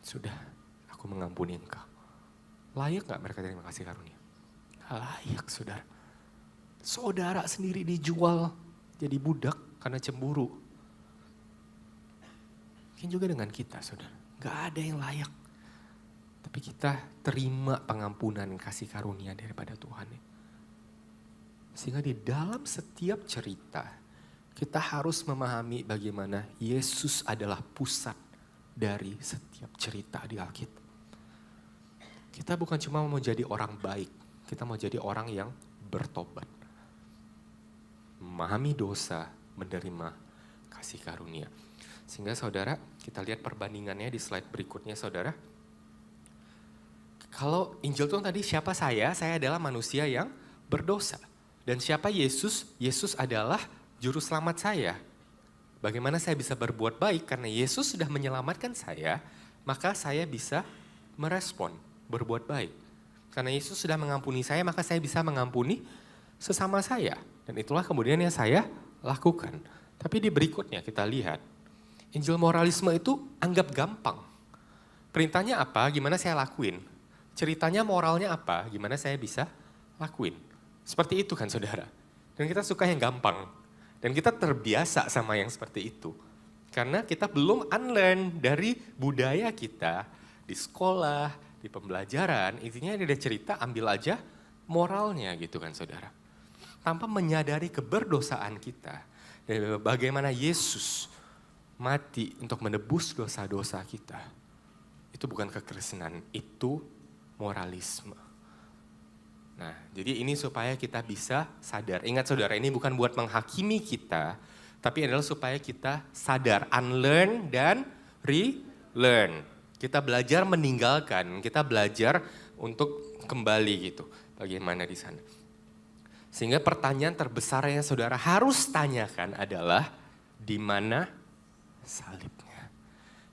Sudah, aku mengampuni engkau. Layak gak mereka terima kasih karunia? Layak, saudara. Saudara sendiri dijual jadi budak karena cemburu. Mungkin juga dengan kita, saudara. Gak ada yang layak. Tapi kita terima pengampunan kasih karunia daripada Tuhan. Sehingga di dalam setiap cerita, kita harus memahami bagaimana Yesus adalah pusat dari setiap cerita di Alkitab. Kita bukan cuma mau jadi orang baik, kita mau jadi orang yang bertobat. Memahami dosa, menerima kasih karunia. Sehingga saudara, kita lihat perbandingannya di slide berikutnya saudara. Kalau Injil itu tadi siapa saya adalah manusia yang berdosa. Dan siapa Yesus? Yesus adalah juru selamat saya. Bagaimana saya bisa berbuat baik? Karena Yesus sudah menyelamatkan saya, maka saya bisa merespon, berbuat baik. Karena Yesus sudah mengampuni saya, maka saya bisa mengampuni sesama saya. Dan itulah kemudian yang saya lakukan. Tapi di berikutnya kita lihat, Injil moralisme itu anggap gampang. Perintahnya apa, gimana saya lakuin. Ceritanya moralnya apa, gimana saya bisa lakuin. Seperti itu kan saudara. Dan kita suka yang gampang. Dan kita terbiasa sama yang seperti itu. Karena kita belum unlearn dari budaya kita di sekolah, di pembelajaran, intinya ada cerita ambil aja moralnya gitu kan saudara. Tanpa menyadari keberdosaan kita. Dan bagaimana Yesus mati untuk menebus dosa-dosa kita. Itu bukan kekristenan, itu moralisme. Nah, jadi ini supaya kita bisa sadar. Ingat saudara, ini bukan buat menghakimi kita, tapi adalah supaya kita sadar, unlearn dan relearn. Kita belajar meninggalkan, kita belajar untuk kembali gitu. Bagaimana di sana. Sehingga pertanyaan terbesar yang saudara harus tanyakan adalah di mana salibnya.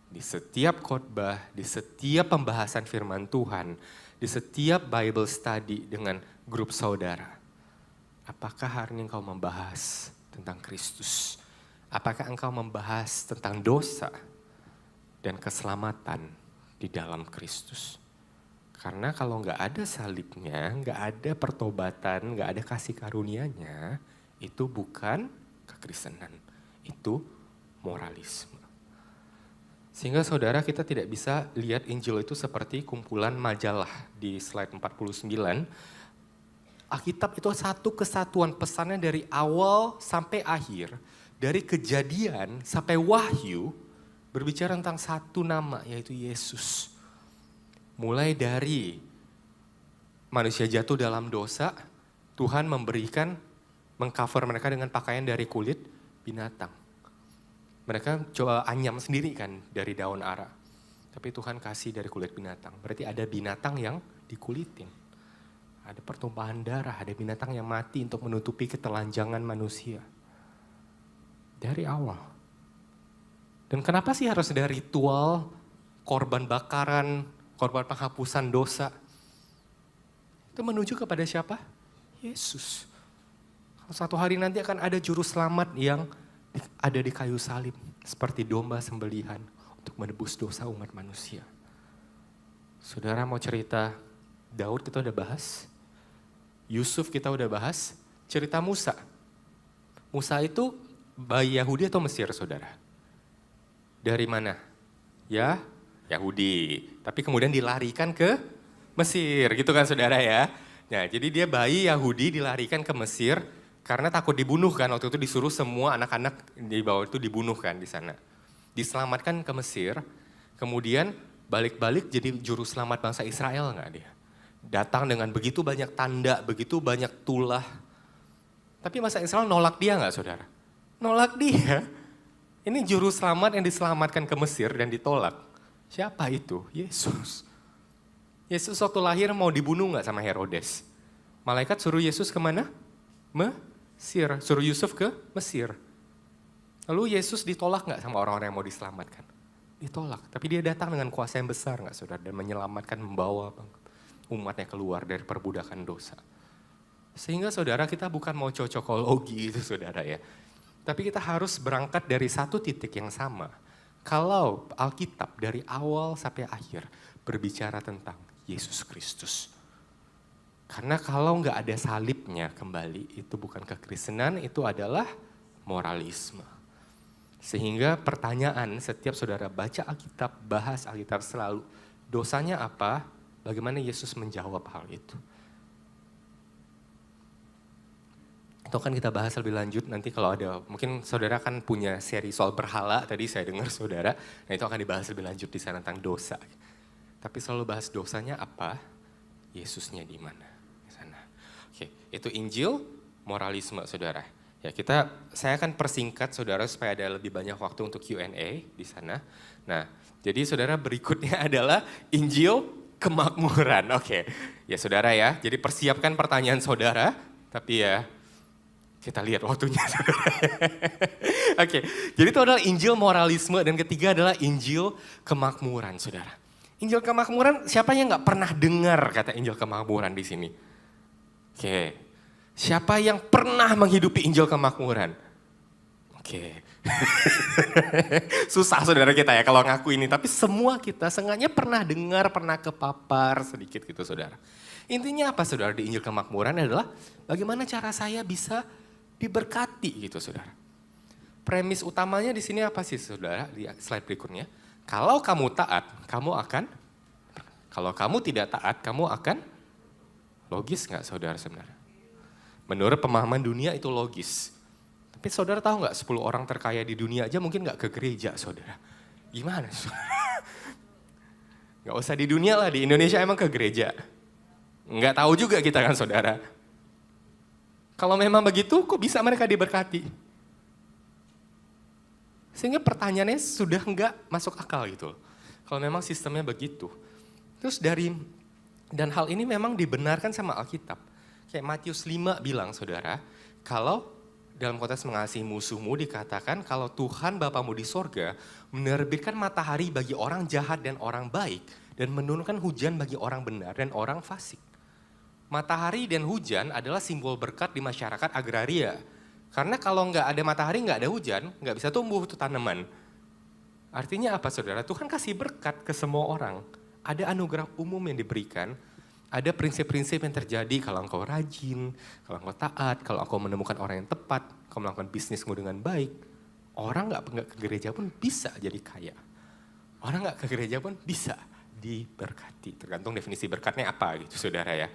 Di setiap khotbah, di setiap pembahasan firman Tuhan, di setiap Bible study dengan grup saudara. Apakah hari ini engkau membahas tentang Kristus? Apakah engkau membahas tentang dosa dan keselamatan di dalam Kristus? Karena kalau nggak ada salibnya, nggak ada pertobatan, nggak ada kasih karunia-Nya, itu bukan kekristenan, itu moralisme. Sehingga saudara kita tidak bisa lihat Injil itu seperti kumpulan majalah di slide 49. Alkitab itu satu kesatuan pesannya dari awal sampai akhir. Dari kejadian sampai wahyu berbicara tentang satu nama yaitu Yesus. Mulai dari manusia jatuh dalam dosa, Tuhan mengcover mereka dengan pakaian dari kulit binatang. Mereka coba anyam sendiri kan dari daun ara. Tapi Tuhan kasih dari kulit binatang. Berarti ada binatang yang dikulitin. Ada pertumpahan darah, ada binatang yang mati untuk menutupi ketelanjangan manusia. Dari awal. Dan kenapa sih harus ada ritual, korban bakaran, korban penghapusan dosa? Itu menuju kepada siapa? Yesus. Suatu hari nanti akan ada juru selamat yang ada di kayu salib seperti domba sembelihan untuk menebus dosa umat manusia. Saudara mau cerita Daud kita udah bahas, Yusuf kita udah bahas, cerita Musa. Musa itu bayi Yahudi atau Mesir saudara? Dari mana? Ya Yahudi, tapi kemudian dilarikan ke Mesir gitu kan saudara ya. Nah jadi dia bayi Yahudi dilarikan ke Mesir, karena takut dibunuh kan, waktu itu disuruh semua anak-anak di bawah itu dibunuh kan di sana. Diselamatkan ke Mesir, kemudian balik-balik jadi juru selamat bangsa Israel nggak dia? Datang dengan begitu banyak tanda, begitu banyak tulah. Tapi bangsa Israel nolak dia nggak saudara? Nolak dia. Ini juru selamat yang diselamatkan ke Mesir dan ditolak. Siapa itu? Yesus. Yesus waktu lahir mau dibunuh nggak sama Herodes? Malaikat suruh Yesus kemana? Mesir, suruh Yusuf ke Mesir. Lalu Yesus ditolak nggak sama orang-orang yang mau diselamatkan? Ditolak, tapi dia datang dengan kuasa yang besar nggak saudara? Dan menyelamatkan, membawa umatnya keluar dari perbudakan dosa. Sehingga saudara kita bukan mau cocokologi itu saudara ya. Tapi kita harus berangkat dari satu titik yang sama. Kalau Alkitab dari awal sampai akhir berbicara tentang Yesus Kristus. Karena kalau nggak ada salibnya kembali, itu bukan kekristenan, itu adalah moralisme. Sehingga pertanyaan setiap saudara baca Alkitab, bahas Alkitab selalu, dosanya apa? Bagaimana Yesus menjawab hal itu? Itu kan kita bahas lebih lanjut nanti kalau ada, mungkin saudara kan punya seri soal berhala, tadi saya dengar saudara, nah itu akan dibahas lebih lanjut di sana tentang dosa. Tapi selalu bahas dosanya apa, Yesusnya di mana. Di sana. Oke, itu Injil, moralisme saudara. Ya saya akan persingkat saudara supaya ada lebih banyak waktu untuk Q&A di sana. Nah, jadi saudara berikutnya adalah Injil kemakmuran. Oke, ya saudara ya, jadi persiapkan pertanyaan saudara, tapi ya, kita lihat waktunya. Oke, jadi itu adalah Injil moralisme dan ketiga adalah Injil kemakmuran, saudara. Injil kemakmuran, siapa yang nggak pernah dengar kata Injil kemakmuran di sini? Oke, siapa yang pernah menghidupi Injil kemakmuran? Oke, susah saudara kita ya kalau ngaku ini, tapi semua kita seenggaknya pernah dengar, pernah kepapar sedikit gitu saudara. Intinya apa saudara di Injil kemakmuran adalah bagaimana cara saya bisa diberkati gitu saudara. Premis utamanya di sini apa sih saudara? Di slide berikutnya. Kalau kamu taat, kamu akan. Kalau kamu tidak taat, kamu akan. Logis nggak saudara sebenarnya? Menurut pemahaman dunia itu logis. Tapi saudara tahu nggak 10 orang terkaya di dunia aja mungkin nggak ke gereja saudara. Gimana saudara? Nggak usah di dunia lah, di Indonesia emang ke gereja. Nggak tahu juga kita kan saudara. Kalau memang begitu, kok bisa mereka diberkati? Sehingga pertanyaannya sudah enggak masuk akal gitu. Kalau memang sistemnya begitu. Terus dan hal ini memang dibenarkan sama Alkitab. Kayak Matius 5 bilang saudara, kalau dalam konteks mengasihi musuhmu dikatakan kalau Tuhan Bapamu di sorga menerbitkan matahari bagi orang jahat dan orang baik dan menurunkan hujan bagi orang benar dan orang fasik. Matahari dan hujan adalah simbol berkat di masyarakat agraria. Karena kalau nggak ada matahari, nggak ada hujan, nggak bisa tumbuh tuh tanaman. Artinya apa saudara? Tuhan kasih berkat ke semua orang. Ada anugerah umum yang diberikan, ada prinsip-prinsip yang terjadi kalau engkau rajin, kalau engkau taat, kalau engkau menemukan orang yang tepat, engkau melakukan bisnismu dengan baik. Orang nggak ke gereja pun bisa jadi kaya. Orang nggak ke gereja pun bisa diberkati. Tergantung definisi berkatnya apa gitu saudara ya.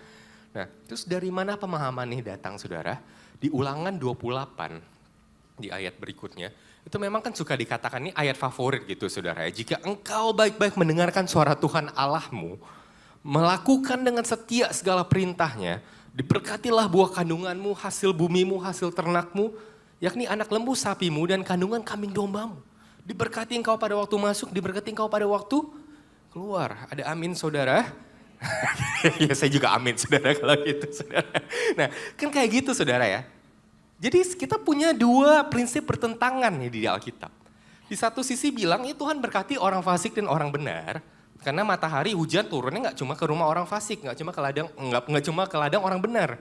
Nah, terus dari mana pemahaman ini datang saudara? Di Ulangan 28 di ayat berikutnya, itu memang kan suka dikatakan ini ayat favorit gitu saudara. Jika engkau baik-baik mendengarkan suara Tuhan Allahmu, melakukan dengan setia segala perintahnya, diberkatilah buah kandunganmu, hasil bumimu, hasil ternakmu, yakni anak lembu sapimu dan kandungan kambing dombamu. Diberkati engkau pada waktu masuk, diberkati engkau pada waktu keluar. Ada amin saudara? Ya saya juga amin saudara kalau gitu saudara. Nah kan kayak gitu saudara ya. Jadi kita punya dua prinsip bertentangan nih di Alkitab. Di satu sisi bilang ya Tuhan berkati orang fasik dan orang benar. Karena matahari hujan turunnya nggak cuma ke rumah orang fasik, nggak cuma ke ladang orang benar.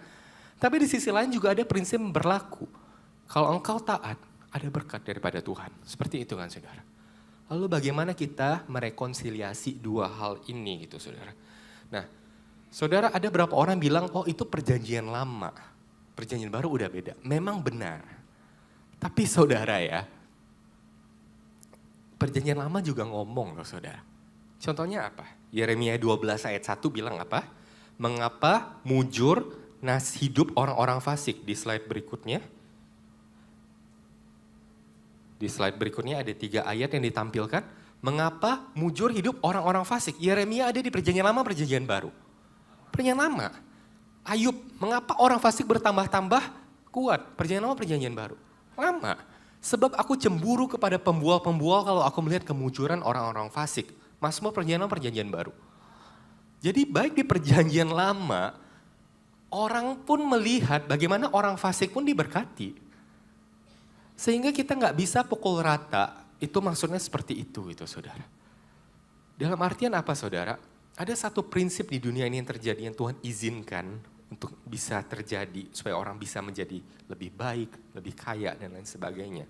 Tapi di sisi lain juga ada prinsip berlaku. Kalau engkau taat, ada berkat daripada Tuhan. Seperti itu kan saudara. Lalu bagaimana kita merekonsiliasi dua hal ini gitu saudara. Nah, saudara ada berapa orang bilang, oh itu perjanjian lama, perjanjian baru udah beda. Memang benar. Tapi saudara ya, perjanjian lama juga ngomong loh saudara. Contohnya apa? Yeremia 12 ayat 1 bilang apa? Mengapa mujur hidup orang-orang fasik? Di slide berikutnya. Di slide berikutnya ada 3 ayat yang ditampilkan. Mengapa mujur hidup orang-orang fasik? Yeremia ada di perjanjian lama, perjanjian baru. Perjanjian lama. Ayub, mengapa orang fasik bertambah-tambah kuat? Perjanjian lama, perjanjian baru. Lama. Sebab aku cemburu kepada pembual-pembual kalau aku melihat kemujuran orang-orang fasik. Mazmur perjanjian lama, perjanjian baru. Jadi baik di perjanjian lama, orang pun melihat bagaimana orang fasik pun diberkati. Sehingga kita nggak bisa pukul rata. Itu maksudnya seperti itu saudara. Dalam artian apa saudara? Ada satu prinsip di dunia ini yang terjadi yang Tuhan izinkan untuk bisa terjadi, supaya orang bisa menjadi lebih baik, lebih kaya, dan lain sebagainya.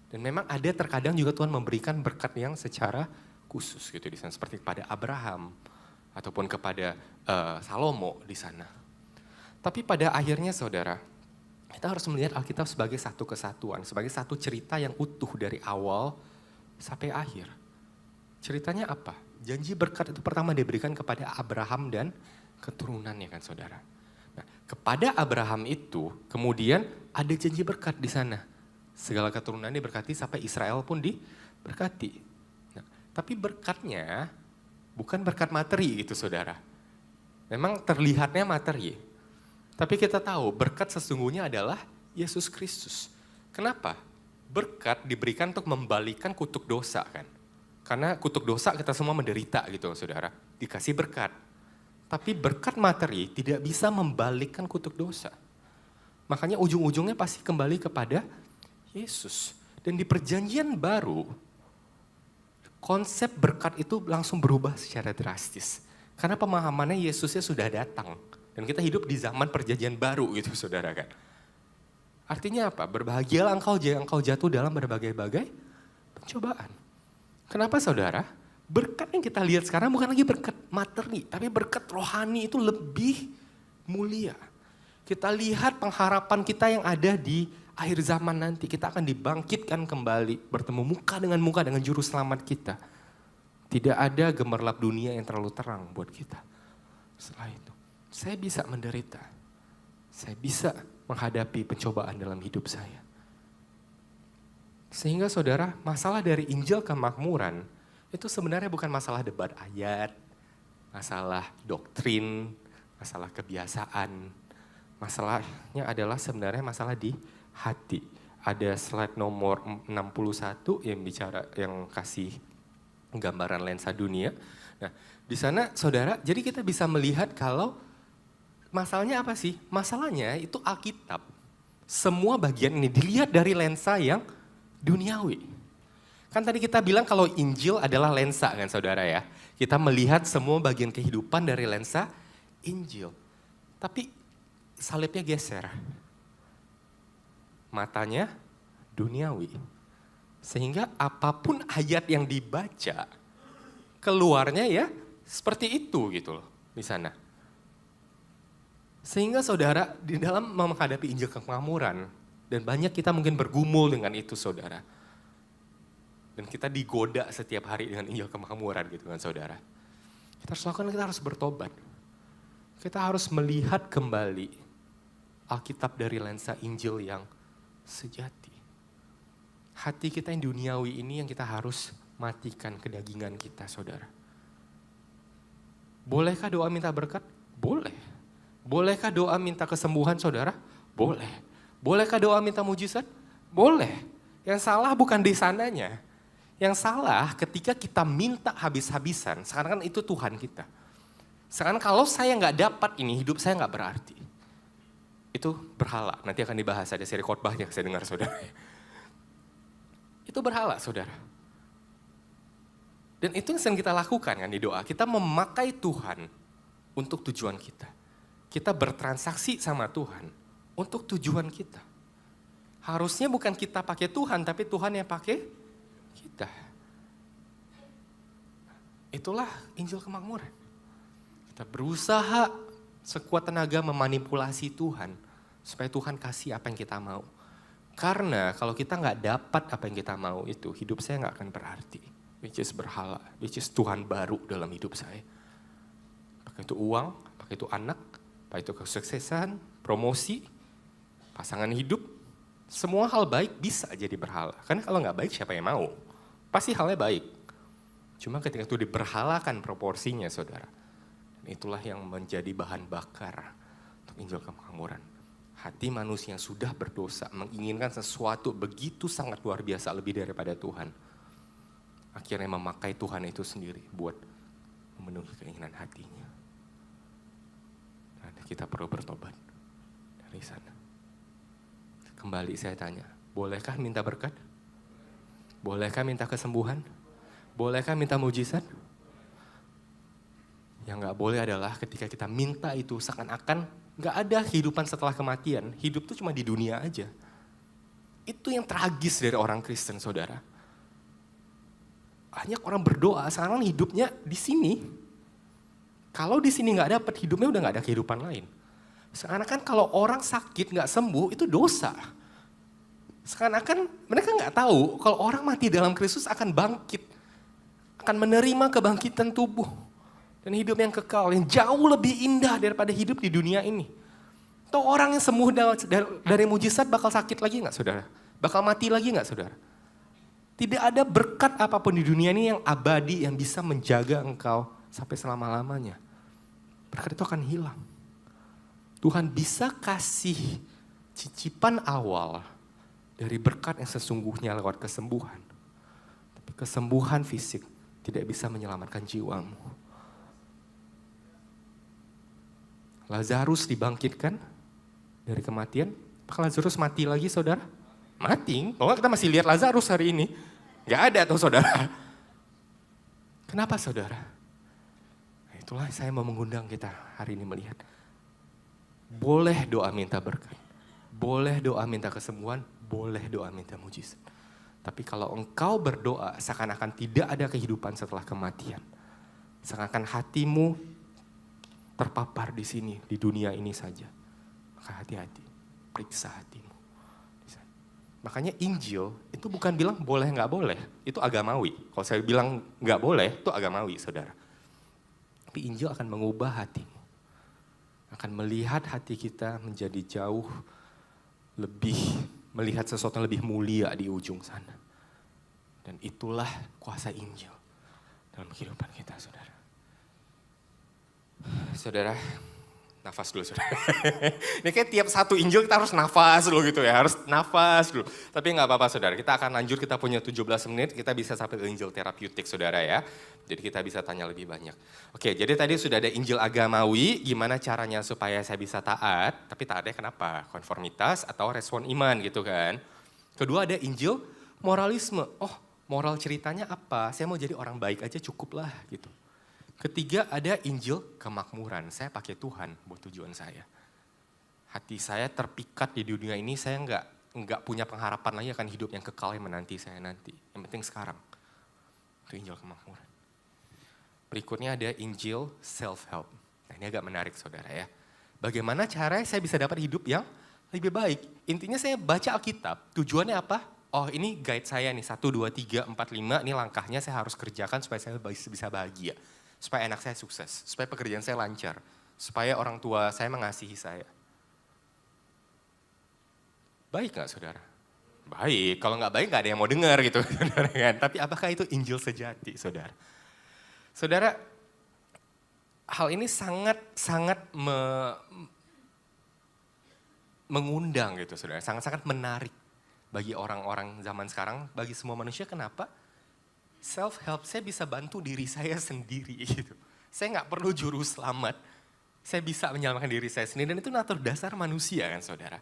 Dan memang ada terkadang juga Tuhan memberikan berkat yang secara khusus gitu di sana, seperti kepada Abraham ataupun kepada Salomo di sana. Tapi pada akhirnya saudara, kita harus melihat Alkitab sebagai satu kesatuan, sebagai satu cerita yang utuh dari awal sampai akhir. Ceritanya apa? Janji berkat itu pertama diberikan kepada Abraham dan keturunannya kan saudara. Nah, kepada Abraham itu kemudian ada janji berkat di sana. Segala keturunan diberkati sampai Israel pun diberkati. Nah, tapi berkatnya bukan berkat materi gitu saudara. Memang terlihatnya materi. Tapi kita tahu berkat sesungguhnya adalah Yesus Kristus. Kenapa? Berkat diberikan untuk membalikan kutuk dosa kan. Karena kutuk dosa kita semua menderita gitu saudara. Dikasih berkat. Tapi berkat materi tidak bisa membalikkan kutuk dosa. Makanya ujung-ujungnya pasti kembali kepada Yesus. Dan di perjanjian baru, konsep berkat itu langsung berubah secara drastis. Karena pemahamannya Yesusnya sudah datang. Dan kita hidup di zaman perjanjian baru gitu saudara kan. Artinya apa? Berbahagialah engkau jatuh dalam berbagai-bagai pencobaan. Kenapa saudara? Berkat yang kita lihat sekarang bukan lagi berkat materi, tapi berkat rohani itu lebih mulia. Kita lihat pengharapan kita yang ada di akhir zaman nanti. Kita akan dibangkitkan kembali, bertemu muka dengan juru selamat kita. Tidak ada gemerlap dunia yang terlalu terang buat kita. Setelah itu, saya bisa menderita. Saya bisa menghadapi pencobaan dalam hidup saya. Sehingga saudara, masalah dari Injil kemakmuran itu sebenarnya bukan masalah debat ayat, masalah doktrin, masalah kebiasaan. Masalahnya adalah sebenarnya masalah di hati. Ada slide nomor 61 yang kasih gambaran lensa dunia. Nah, di sana saudara, jadi kita bisa melihat kalau masalahnya apa sih? Masalahnya itu Alkitab. Semua bagian ini dilihat dari lensa yang duniawi. Kan tadi kita bilang kalau Injil adalah lensa kan saudara ya. Kita melihat semua bagian kehidupan dari lensa Injil. Tapi salibnya geser. Matanya duniawi. Sehingga apapun ayat yang dibaca, keluarnya ya seperti itu gitu loh di sana. Sehingga saudara di dalam menghadapi Injil kemakmuran, dan banyak kita mungkin bergumul dengan itu saudara. Dan kita digoda setiap hari dengan Injil kemakmuran gitu kan saudara. Kita harus lakukan, kita harus bertobat. Kita harus melihat kembali Alkitab dari lensa Injil yang sejati. Hati kita yang duniawi ini yang kita harus matikan kedagingan kita saudara. Bolehkah doa minta berkat? Boleh. Bolehkah doa minta kesembuhan saudara? Boleh. Bolehkah doa minta mujizat? Boleh. Yang salah bukan di sananya. Yang salah ketika kita minta habis-habisan, sekarang kan itu Tuhan kita. Sekarang kalau saya nggak dapat ini, hidup saya nggak berarti. Itu berhala, nanti akan dibahas, ada seri khotbahnya saya dengar saudara. Itu berhala saudara. Dan itu yang sering kita lakukan kan di doa, kita memakai Tuhan untuk tujuan kita. Kita bertransaksi sama Tuhan untuk tujuan kita. Harusnya bukan kita pakai Tuhan, tapi Tuhan yang pakai kita. Itulah Injil kemakmuran. Kita berusaha sekuat tenaga memanipulasi Tuhan supaya Tuhan kasih apa yang kita mau. Karena kalau kita nggak dapat apa yang kita mau itu, hidup saya nggak akan berarti. Which is berhala, which is Tuhan baru dalam hidup saya. Apakah itu uang, apakah itu anak, apakah itu kesuksesan, promosi, pasangan hidup, semua hal baik bisa jadi berhala. Karena kalau nggak baik siapa yang mau? Pasti halnya baik. Cuma ketika itu diberhalakan proporsinya saudara. Itulah yang menjadi bahan bakar untuk Injil kemakmuran. Hati manusia yang sudah berdosa menginginkan sesuatu begitu sangat luar biasa lebih daripada Tuhan. Akhirnya memakai Tuhan itu sendiri buat memenuhi keinginan hatinya. Nah, kita perlu bertobat dari sana. Kembali saya tanya, bolehkah minta berkat? Bolehkah minta kesembuhan? Bolehkah minta mujizat? Yang nggak boleh adalah ketika kita minta itu seakan-akan nggak ada kehidupan setelah kematian. Hidup tuh cuma di dunia aja. Itu yang tragis dari orang Kristen, saudara. Banyak orang berdoa sekarang hidupnya di sini. Kalau di sini nggak dapat, hidupnya udah nggak ada kehidupan lain. Seakan-akan kalau orang sakit nggak sembuh itu dosa. Seakan-akan mereka nggak tahu kalau orang mati dalam Kristus akan bangkit, akan menerima kebangkitan tubuh dan hidup yang kekal yang jauh lebih indah daripada hidup di dunia ini. Atau orang yang sembuh dari mujizat bakal sakit lagi nggak, saudara? Bakal mati lagi nggak, saudara? Tidak ada berkat apapun di dunia ini yang abadi yang bisa menjaga engkau sampai selama-lamanya. Berkat itu akan hilang. Tuhan bisa kasih cicipan awal dari berkat yang sesungguhnya lewat kesembuhan. Tapi kesembuhan fisik tidak bisa menyelamatkan jiwamu. Lazarus dibangkitkan dari kematian. Apakah Lazarus mati lagi, saudara? Mati. Kalau kita masih lihat Lazarus hari ini. Gak ada tuh, saudara. Kenapa, saudara? Nah, itulah saya mau mengundang kita hari ini melihat. Boleh doa minta berkat. Boleh doa minta kesembuhan. Boleh doa minta mujizat. Tapi kalau engkau berdoa seakan-akan tidak ada kehidupan setelah kematian. Seakan-akan hatimu terpapar di sini, di dunia ini saja. Maka hati-hati, periksa hatimu. Makanya Injil itu bukan bilang boleh nggak boleh, itu agamawi. Kalau saya bilang nggak boleh, itu agamawi, saudara. Tapi Injil akan mengubah hatimu. Akan melihat hati kita menjadi jauh lebih, melihat sesuatu yang lebih mulia di ujung sana. Dan itulah kuasa Injil dalam kehidupan kita, saudara. Saudara, nafas dulu, saudara. Ini kayak tiap satu Injil kita harus nafas dulu gitu ya, harus nafas dulu. Tapi nggak apa-apa, saudara, kita akan lanjut, kita punya 17 menit, kita bisa sampai ke Injil terapeutik, saudara ya. Jadi kita bisa tanya lebih banyak. Oke, jadi tadi sudah ada Injil agamawi, gimana caranya supaya saya bisa taat, tapi taatnya kenapa? Konformitas atau respon iman gitu kan. Kedua ada Injil moralisme, oh moral ceritanya apa? Saya mau jadi orang baik aja cukup lah gitu. Ketiga ada Injil kemakmuran, saya pakai Tuhan buat tujuan saya. Hati saya terpikat di dunia ini, saya nggak punya pengharapan lagi akan hidup yang kekal yang menanti saya nanti. Yang penting sekarang, itu Injil kemakmuran. Berikutnya ada Injil self-help. Nah ini agak menarik, saudara ya. Bagaimana cara saya bisa dapat hidup yang lebih baik? Intinya saya baca Alkitab, tujuannya apa? Oh ini guide saya nih, 1, 2, 3, 4, 5, ini langkahnya saya harus kerjakan supaya saya bisa bahagia. Supaya anak saya sukses, supaya pekerjaan saya lancar, supaya orang tua saya mengasihi saya. Baik gak, saudara? Baik, kalau gak baik gak ada yang mau dengar gitu. Tapi apakah itu Injil sejati, saudara? Saudara, hal ini sangat mengundang gitu, saudara. Sangat menarik bagi orang-orang zaman sekarang, bagi semua manusia. Kenapa? Self-help, saya bisa bantu diri saya sendiri gitu. Saya gak perlu juru selamat. Saya bisa menyelamatkan diri saya sendiri dan itu natur dasar manusia kan, saudara.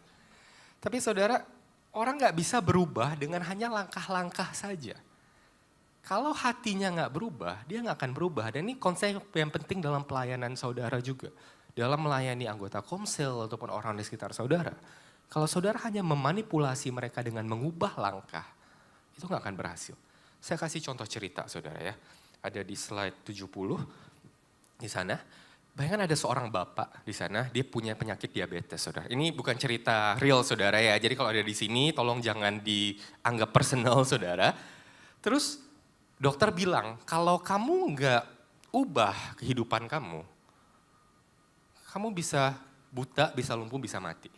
Tapi saudara, orang gak bisa berubah dengan hanya langkah-langkah saja. Kalau hatinya gak berubah, dia gak akan berubah. Dan ini konsep yang penting dalam pelayanan saudara juga. Dalam melayani anggota komsel ataupun orang di sekitar saudara. Kalau saudara hanya memanipulasi mereka dengan mengubah langkah, itu gak akan berhasil. Saya kasih contoh cerita, saudara ya. Ada di slide 70 di sana. Bayangkan ada seorang bapak di sana, dia punya penyakit diabetes, saudara. Ini bukan cerita real, saudara ya. Jadi kalau ada di sini, tolong jangan dianggap personal, saudara. Terus dokter bilang, kalau kamu nggak ubah kehidupan kamu bisa buta, bisa lumpuh, bisa mati.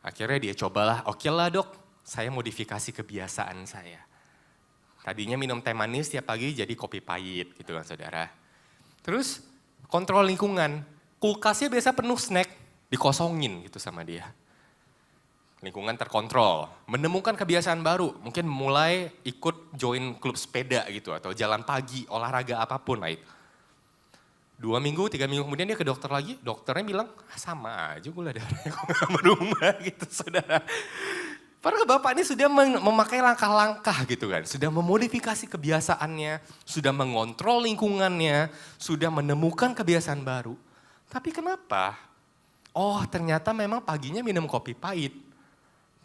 Akhirnya dia cobalah, oke lah dok, saya modifikasi kebiasaan saya. Tadinya minum teh manis tiap pagi jadi kopi pahit gitu kan, saudara. Terus kontrol lingkungan, kulkasnya biasa penuh snack, dikosongin gitu sama dia. Lingkungan terkontrol, menemukan kebiasaan baru, mungkin mulai ikut join klub sepeda gitu atau jalan pagi, olahraga apapun lah itu. 2 minggu, 3 minggu kemudian dia ke dokter lagi, dokternya bilang sama aja gula darahnya kok gak berubah gitu, saudara. Padahal Bapak ini sudah memakai langkah-langkah gitu kan. Sudah memodifikasi kebiasaannya, sudah mengontrol lingkungannya, sudah menemukan kebiasaan baru. Tapi kenapa? Oh ternyata memang paginya minum kopi pahit.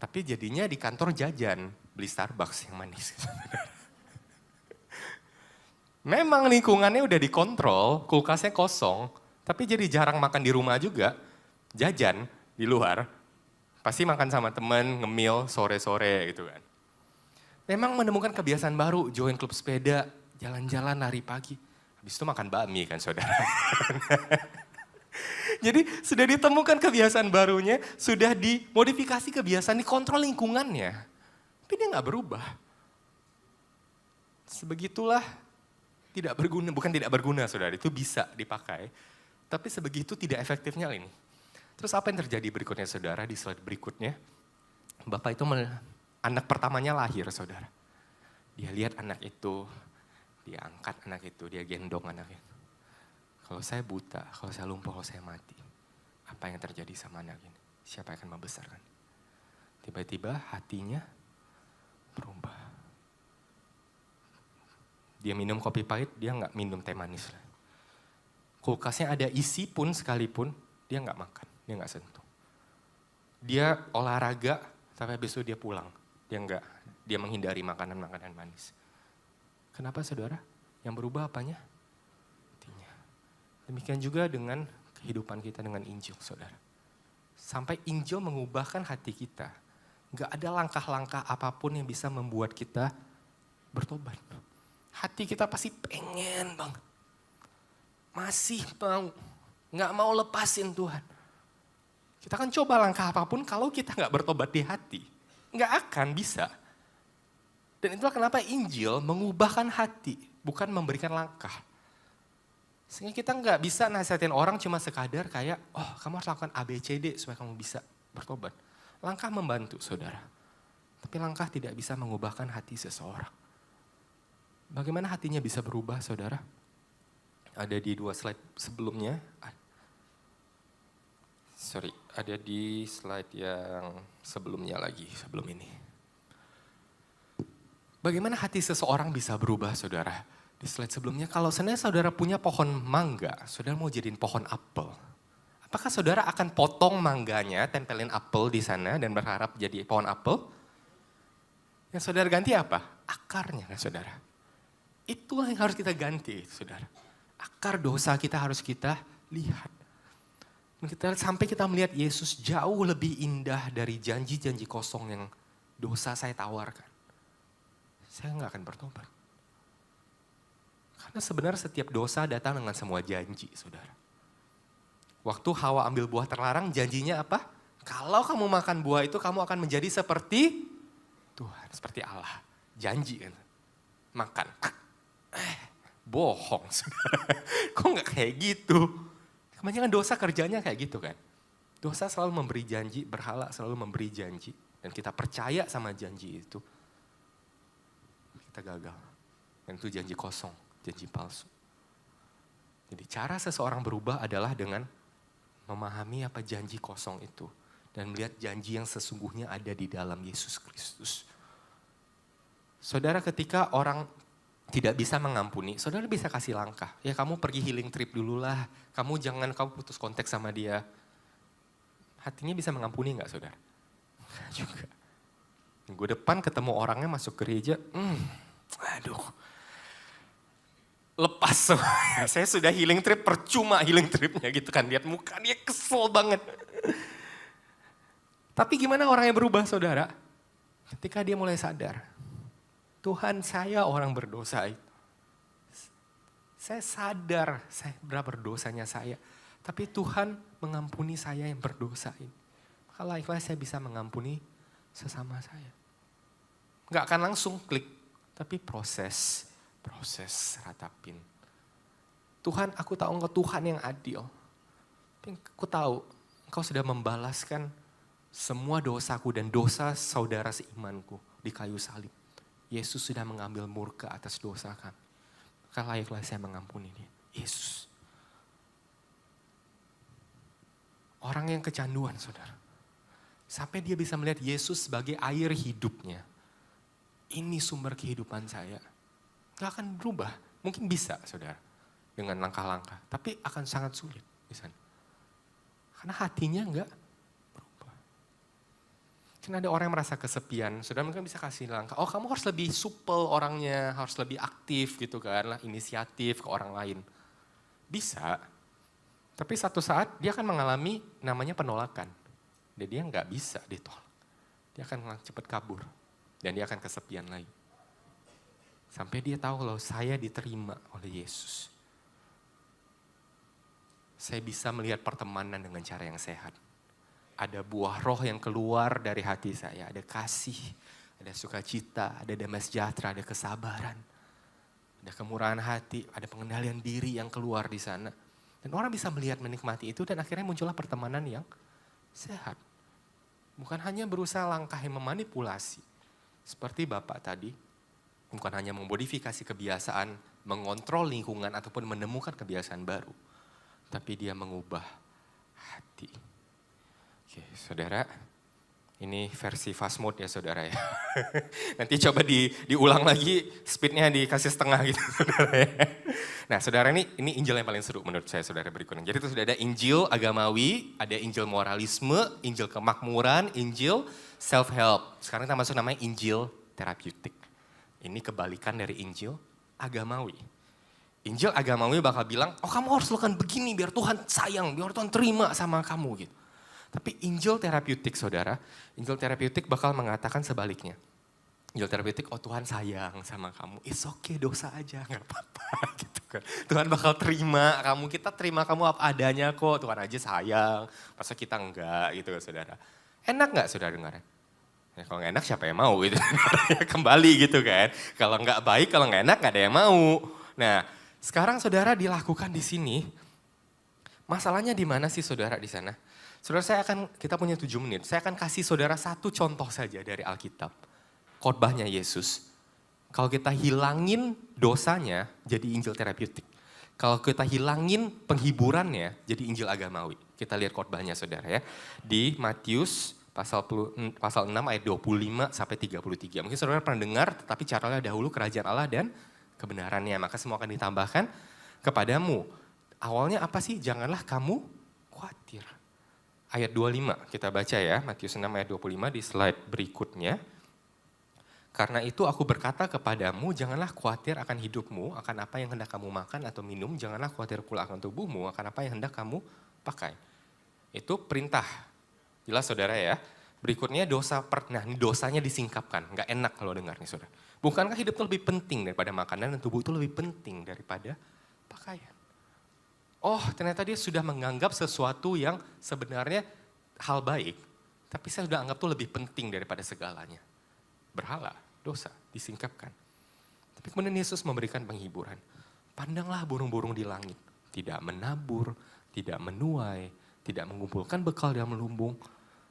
Tapi jadinya di kantor jajan, beli Starbucks yang manis. Memang lingkungannya udah dikontrol, kulkasnya kosong. Tapi jadi jarang makan di rumah juga, jajan di luar. Pasti makan sama temen, ngemil sore-sore gitu kan. Memang menemukan kebiasaan baru, join klub sepeda, jalan-jalan lari pagi. Habis itu makan bakmi kan saudara. Jadi sudah ditemukan kebiasaan barunya, sudah dimodifikasi kebiasaan, dikontrol lingkungannya. Tapi dia gak berubah. Sebegitulah tidak berguna, bukan tidak berguna saudara, itu bisa dipakai. Tapi sebegitu tidak efektifnya ini. Terus apa yang terjadi berikutnya saudara di slide berikutnya? Bapak itu anak pertamanya lahir saudara. Dia lihat anak itu, dia angkat anak itu, dia gendong anak itu. Kalau saya buta, kalau saya lumpuh, kalau saya mati. Apa yang terjadi sama anak ini? Siapa yang akan membesarkan? Tiba-tiba hatinya berubah. Dia minum kopi pahit, dia nggak minum teh manis. Kulkasnya ada isi pun sekalipun, dia nggak makan, dia nggak sentuh. Dia olahraga, sampai habis itu dia pulang. Dia menghindari makanan-makanan manis. Kenapa saudara? Yang berubah apanya? Hatinya. Demikian juga dengan kehidupan kita dengan Injil saudara. Sampai Injil mengubahkan hati kita. Nggak ada langkah-langkah apapun yang bisa membuat kita bertobat. Hati kita pasti pengen banget. Masih mau, nggak mau lepasin Tuhan. Kita akan coba langkah apapun kalau kita nggak bertobat di hati. Nggak akan bisa. Dan itulah kenapa Injil mengubahkan hati, bukan memberikan langkah. Sehingga kita nggak bisa nasihatin orang cuma sekadar kayak, oh kamu harus lakukan A, B, C, D supaya kamu bisa bertobat. Langkah membantu saudara. Tapi langkah tidak bisa mengubahkan hati seseorang. Bagaimana hatinya bisa berubah saudara? Ada di 2 slide sebelumnya. Ada di slide yang sebelumnya lagi, sebelum ini. Bagaimana hati seseorang bisa berubah saudara? Di slide sebelumnya, kalau seandainya saudara punya pohon mangga, saudara mau jadiin pohon apel. Apakah saudara akan potong mangganya, tempelin apel di sana dan berharap jadi pohon apel? Yang saudara ganti apa? Akarnya kan saudara. Itulah yang harus kita ganti saudara. Akar dosa kita harus kita lihat. Sampai kita melihat Yesus jauh lebih indah dari janji-janji kosong yang dosa saya tawarkan. Saya nggak akan bertobat. Karena sebenarnya setiap dosa datang dengan semua janji, saudara. Waktu Hawa ambil buah terlarang, janjinya apa? Kalau kamu makan buah itu, kamu akan menjadi seperti Tuhan, seperti Allah. Janji kan, makan. Bohong, saudara. Kok nggak kayak gitu? Kebanyakan dosa kerjanya kayak gitu kan. Dosa selalu memberi janji, berhala selalu memberi janji. Dan kita percaya sama janji itu. Kita gagal. Dan itu janji kosong, janji palsu. Jadi cara seseorang berubah adalah dengan memahami apa janji kosong itu. Dan melihat janji yang sesungguhnya ada di dalam Yesus Kristus. Saudara, ketika orang tidak bisa mengampuni, saudara bisa kasih langkah. Ya kamu pergi healing trip dulu lah. Kamu putus kontak sama dia. Hatinya bisa mengampuni gak saudara? Enggak juga. Minggu depan ketemu orangnya masuk gereja. Aduh. Lepas semuanya. Saya sudah healing trip, percuma healing tripnya gitu kan. Lihat muka dia kesel banget. Tapi gimana orangnya berubah saudara? Ketika dia mulai sadar. Tuhan, saya orang berdosa itu. Saya sadar saya berapa dosanya saya. Tapi Tuhan mengampuni saya yang berdosa ini. Maka ikhlas saya bisa mengampuni sesama saya. Gak akan langsung klik. Tapi proses ratapin. Tuhan, aku tahu Engkau Tuhan yang adil. Aku tahu Engkau sudah membalaskan semua dosaku dan dosa saudara seimanku di kayu salib. Yesus sudah mengambil murka atas dosa kami. Maka layaklah saya mengampuni dia. Yesus. Orang yang kecanduan saudara. Sampai dia bisa melihat Yesus sebagai air hidupnya. Ini sumber kehidupan saya. Gak akan berubah. Mungkin bisa saudara. Dengan langkah-langkah. Tapi akan sangat sulit di sana. Karena hatinya gak berubah. Kan ada orang yang merasa kesepian. Saudara mungkin bisa kasih langkah. Oh kamu harus lebih supel orangnya. Harus lebih aktif gitu kan. Inisiatif ke orang lain. Bisa. Tapi satu saat dia akan mengalami namanya penolakan. Dan dia nggak bisa ditolak. Dia akan cepat kabur. Dan dia akan kesepian lagi. Sampai dia tahu kalau saya diterima oleh Yesus. Saya bisa melihat pertemanan dengan cara yang sehat. Ada buah roh yang keluar dari hati saya. Ada kasih, ada sukacita, ada damai sejahtera, ada kesabaran. Ada kemurahan hati, ada pengendalian diri yang keluar di sana. Dan orang bisa melihat, menikmati itu dan akhirnya muncullah pertemanan yang sehat. Bukan hanya berusaha langkah yang memanipulasi. Seperti Bapak tadi, bukan hanya memodifikasi kebiasaan, mengontrol lingkungan ataupun menemukan kebiasaan baru. Tapi dia mengubah hati. Oke, saudara, ini versi fast mode ya saudara ya. Nanti coba diulang lagi, speednya dikasih setengah gitu saudara ya. Nah saudara ini Injil yang paling seru menurut saya saudara berikutnya. Jadi itu sudah ada Injil agamawi, ada Injil moralisme, Injil kemakmuran, Injil self-help. Sekarang kita masuk namanya Injil terapeutik. Ini kebalikan dari Injil agamawi. Injil agamawi bakal bilang, oh kamu harus lakukan begini biar Tuhan sayang, biar Tuhan terima sama kamu gitu. Tapi Injil terapeutik saudara, Injil terapeutik bakal mengatakan sebaliknya. Injil terapeutik, oh Tuhan sayang sama kamu, it's okay dosa aja, gak apa-apa gitu kan. Tuhan bakal terima kamu, kita terima kamu apa adanya kok, Tuhan aja sayang, masa kita enggak gitu kan saudara. Enak gak saudara dengarnya? Ya, kalau gak enak siapa yang mau gitu, kembali gitu kan. Kalau gak baik, kalau gak enak gak ada yang mau. Nah sekarang saudara dilakukan di sini, masalahnya di mana sih saudara di sana? Saudara kita punya 7 menit, saya akan kasih saudara satu contoh saja dari Alkitab. Khotbahnya Yesus. Kalau kita hilangin dosanya, jadi Injil terapeutik. Kalau kita hilangin penghiburannya, jadi Injil agamawi. Kita lihat khotbahnya saudara ya. Di Matius pasal 6 ayat 25 sampai 33. Mungkin saudara pernah dengar, tetapi caranya dahulu kerajaan Allah dan kebenarannya. Maka semua akan ditambahkan kepadamu. Awalnya apa sih? Janganlah kamu khawatir. Ayat 25 kita baca ya, Matius 6 ayat 25 di slide berikutnya. Karena itu aku berkata kepadamu, janganlah khawatir akan hidupmu, akan apa yang hendak kamu makan atau minum, janganlah khawatir pula akan tubuhmu, akan apa yang hendak kamu pakai. Itu perintah, jelas saudara ya. Berikutnya dosanya disingkapkan, nggak enak kalau dengar nih saudara. Bukankah hidup itu lebih penting daripada makanan dan tubuh itu lebih penting daripada pakaian? Oh ternyata dia sudah menganggap sesuatu yang sebenarnya hal baik, tapi saya sudah anggap itu lebih penting daripada segalanya. Berhala, dosa, disingkapkan. Tapi kemudian Yesus memberikan penghiburan. Pandanglah burung-burung di langit, tidak menabur, tidak menuai, tidak mengumpulkan bekal dalam lumbung,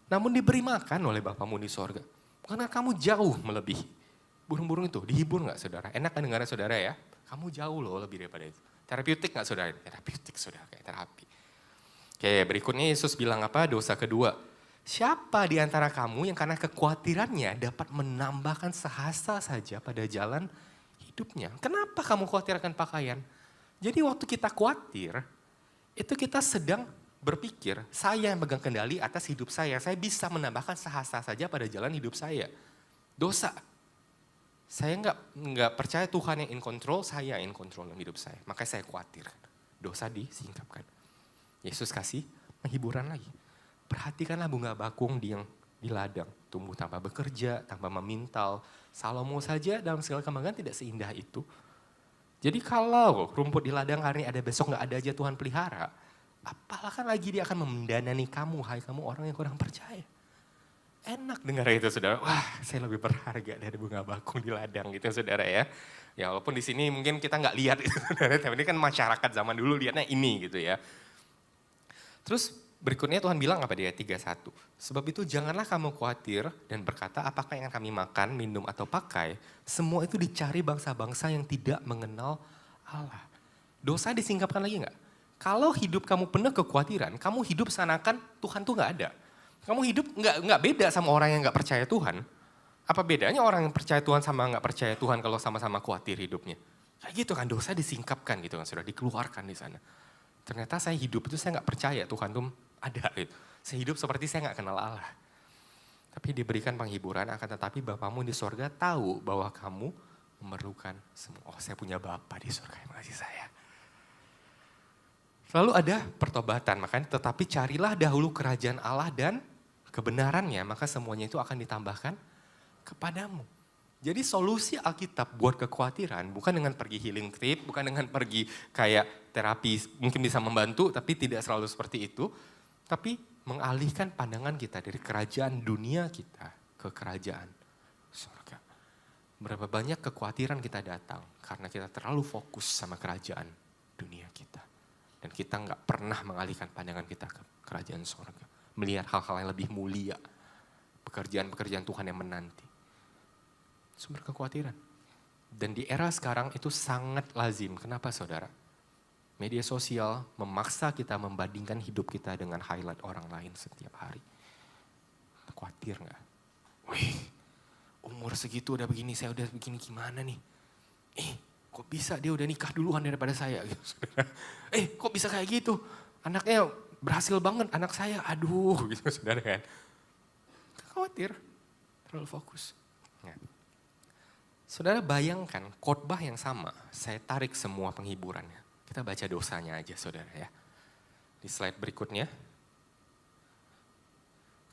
namun diberi makan oleh Bapamu di sorga. Karena kamu jauh melebihi. Burung-burung itu dihibur gak saudara? Enak kan dengarnya saudara ya? Kamu jauh loh lebih daripada itu. Terapeutik gak saudara? Terapeutik saudara, kayak terapi. Oke berikutnya Yesus bilang apa? Dosa kedua. Siapa di antara kamu yang karena kekhawatirannya dapat menambahkan sehasta saja pada jalan hidupnya? Kenapa kamu khawatir akan pakaian? Jadi waktu kita khawatir, itu kita sedang berpikir, saya yang pegang kendali atas hidup saya bisa menambahkan sehasta saja pada jalan hidup saya. Dosa. Saya nggak percaya Tuhan yang in control, saya yang in control dalam hidup saya. Makanya saya khawatir. Dosa disingkapkan. Yesus kasih penghiburan lagi. Perhatikanlah bunga bakung di ladang. Tumbuh tanpa bekerja, tanpa memintal. Salomo saja dalam segala kembangan tidak seindah itu. Jadi kalau rumput di ladang hari ini ada, besok nggak ada aja Tuhan pelihara. Apalagi lagi dia akan mendanani kamu, hai kamu orang yang kurang percaya. Enak dengar itu saudara, wah saya lebih berharga dari bunga bakung di ladang gitu saudara ya. Ya walaupun di sini mungkin kita nggak lihat itu saudara, tapi ini kan masyarakat zaman dulu lihatnya ini gitu ya. Terus berikutnya Tuhan bilang apa dia 31. Sebab itu janganlah kamu khawatir dan berkata apakah yang kami makan, minum atau pakai. Semua itu dicari bangsa-bangsa yang tidak mengenal Allah. Dosa disingkapkan lagi nggak? Kalau hidup kamu penuh kekhawatiran, kamu hidup seakan Tuhan tuh nggak ada. Kamu hidup nggak beda sama orang yang nggak percaya Tuhan. Apa bedanya orang yang percaya Tuhan sama nggak percaya Tuhan kalau sama-sama khawatir hidupnya? Kayak gitu kan, dosa disingkapkan gitu kan, sudah dikeluarkan di sana. Ternyata saya hidup itu saya nggak percaya Tuhan tuh ada gitu. Saya hidup seperti saya nggak kenal Allah. Tapi diberikan penghiburan, akan tetapi Bapamu di sorga tahu bahwa kamu memerlukan semua. Oh, saya punya Bapa di sorga yang mengasihi saya. Lalu ada pertobatan, makanya tetapi carilah dahulu kerajaan Allah dan kebenarannya, maka semuanya itu akan ditambahkan kepadamu. Jadi solusi Alkitab buat kekhawatiran bukan dengan pergi healing trip, bukan dengan pergi kayak terapi, mungkin bisa membantu tapi tidak selalu seperti itu. Tapi mengalihkan pandangan kita dari kerajaan dunia kita ke kerajaan surga. Berapa banyak kekhawatiran kita datang karena kita terlalu fokus sama kerajaan dunia kita. Dan kita nggak pernah mengalihkan pandangan kita ke kerajaan surga. Melihat hal-hal yang lebih mulia. Pekerjaan-pekerjaan Tuhan yang menanti. Sumber kekhawatiran. Dan di era sekarang itu sangat lazim. Kenapa saudara? Media sosial memaksa kita membandingkan hidup kita dengan highlight orang lain setiap hari. Khawatir nggak? Wih, umur segitu udah begini, saya udah begini gimana nih? Kok bisa dia udah nikah duluan daripada saya gitu, saudara. Kok bisa kayak gitu? Anaknya berhasil banget, anak saya aduh gitu saudara kan. Khawatir, terlalu fokus. Ya. Saudara bayangkan khotbah yang sama, saya tarik semua penghiburannya. Kita baca dosanya aja saudara ya. Di slide berikutnya.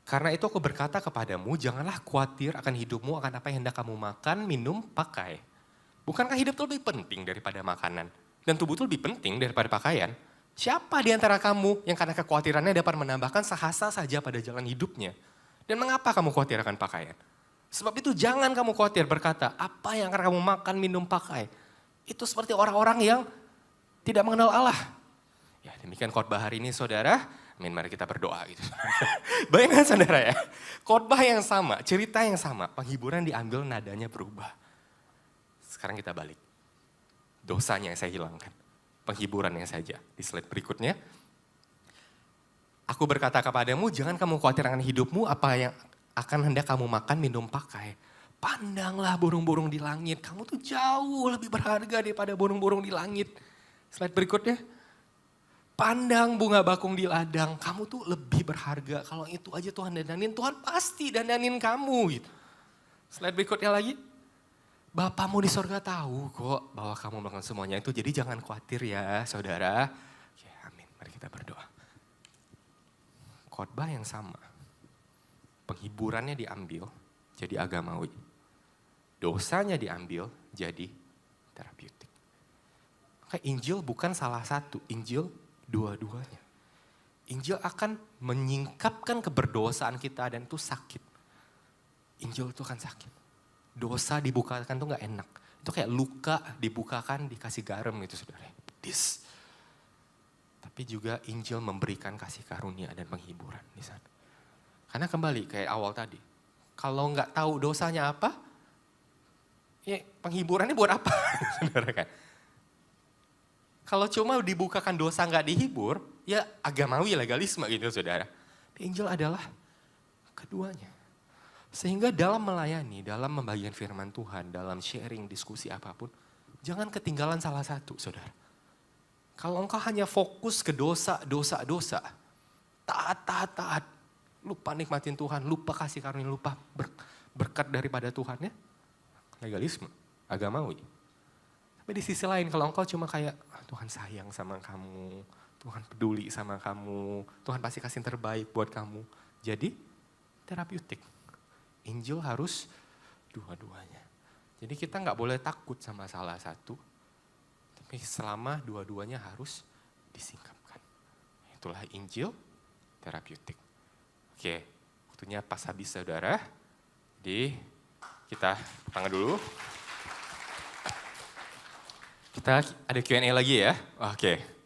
Karena itu aku berkata kepadamu, janganlah khawatir akan hidupmu, akan apa yang hendak kamu makan, minum, pakai. Bukankah hidup itu lebih penting daripada makanan? Dan tubuh itu lebih penting daripada pakaian? Siapa di antara kamu yang karena kekhawatirannya dapat menambahkan sehasta saja pada jalan hidupnya? Dan mengapa kamu khawatir akan pakaian? Sebab itu jangan kamu khawatir berkata, apa yang akan kamu makan, minum, pakai? Itu seperti orang-orang yang tidak mengenal Allah. Ya demikian khotbah hari ini saudara. Amin, mari kita berdoa gitu. Bayangkan saudara ya, khotbah yang sama, cerita yang sama, penghiburan diambil nadanya berubah. Sekarang kita balik. Dosanya yang saya hilangkan. Penghiburannya saja. Di slide berikutnya. Aku berkata kepadamu, jangan kamu khawatir akan hidupmu, apa yang akan hendak kamu makan, minum, pakai. Pandanglah burung-burung di langit. Kamu tuh jauh lebih berharga daripada burung-burung di langit. Slide berikutnya. Pandang bunga bakung di ladang. Kamu tuh lebih berharga. Kalau itu aja Tuhan dandanin, Tuhan pasti dandanin kamu. Gitu. Slide berikutnya lagi. Bapamu di sorga tahu kok bahwa kamu melakukan semuanya itu. Jadi jangan khawatir ya saudara. Oke, amin. Mari kita berdoa. Khotbah yang sama. Penghiburannya diambil jadi agamawi. Dosanya diambil jadi terapeutik. Maka Injil bukan salah satu. Injil dua-duanya. Injil akan menyingkapkan keberdosaan kita dan itu sakit. Injil itu kan sakit. Dosa dibukakan tuh gak enak. Itu kayak luka dibukakan dikasih garam gitu saudara. Pedis. Tapi juga Injil memberikan kasih karunia dan penghiburan di sana. Karena kembali kayak awal tadi. Kalau gak tahu dosanya apa, ya penghiburannya buat apa? Saudara kan. Kalau cuma dibukakan dosa gak dihibur, ya agamawi legalisme gitu saudara. Injil adalah keduanya. Sehingga dalam melayani, dalam membagikan firman Tuhan, dalam sharing, diskusi apapun, jangan ketinggalan salah satu, saudara. Kalau engkau hanya fokus ke dosa, taat, lupa nikmatin Tuhan, lupa kasih karunia, lupa berkat daripada Tuhan ya, legalisme, agamawi. Tapi di sisi lain kalau engkau cuma kayak, Tuhan sayang sama kamu, Tuhan peduli sama kamu, Tuhan pasti kasih yang terbaik buat kamu. Jadi terapeutik. Injil harus dua-duanya. Jadi kita nggak boleh takut sama salah satu, tapi selama dua-duanya harus disingkapkan. Itulah Injil terapeutik. Oke, waktunya pas habis saudara. Jadi kita tangan dulu. Kita ada Q&A lagi ya. Oke.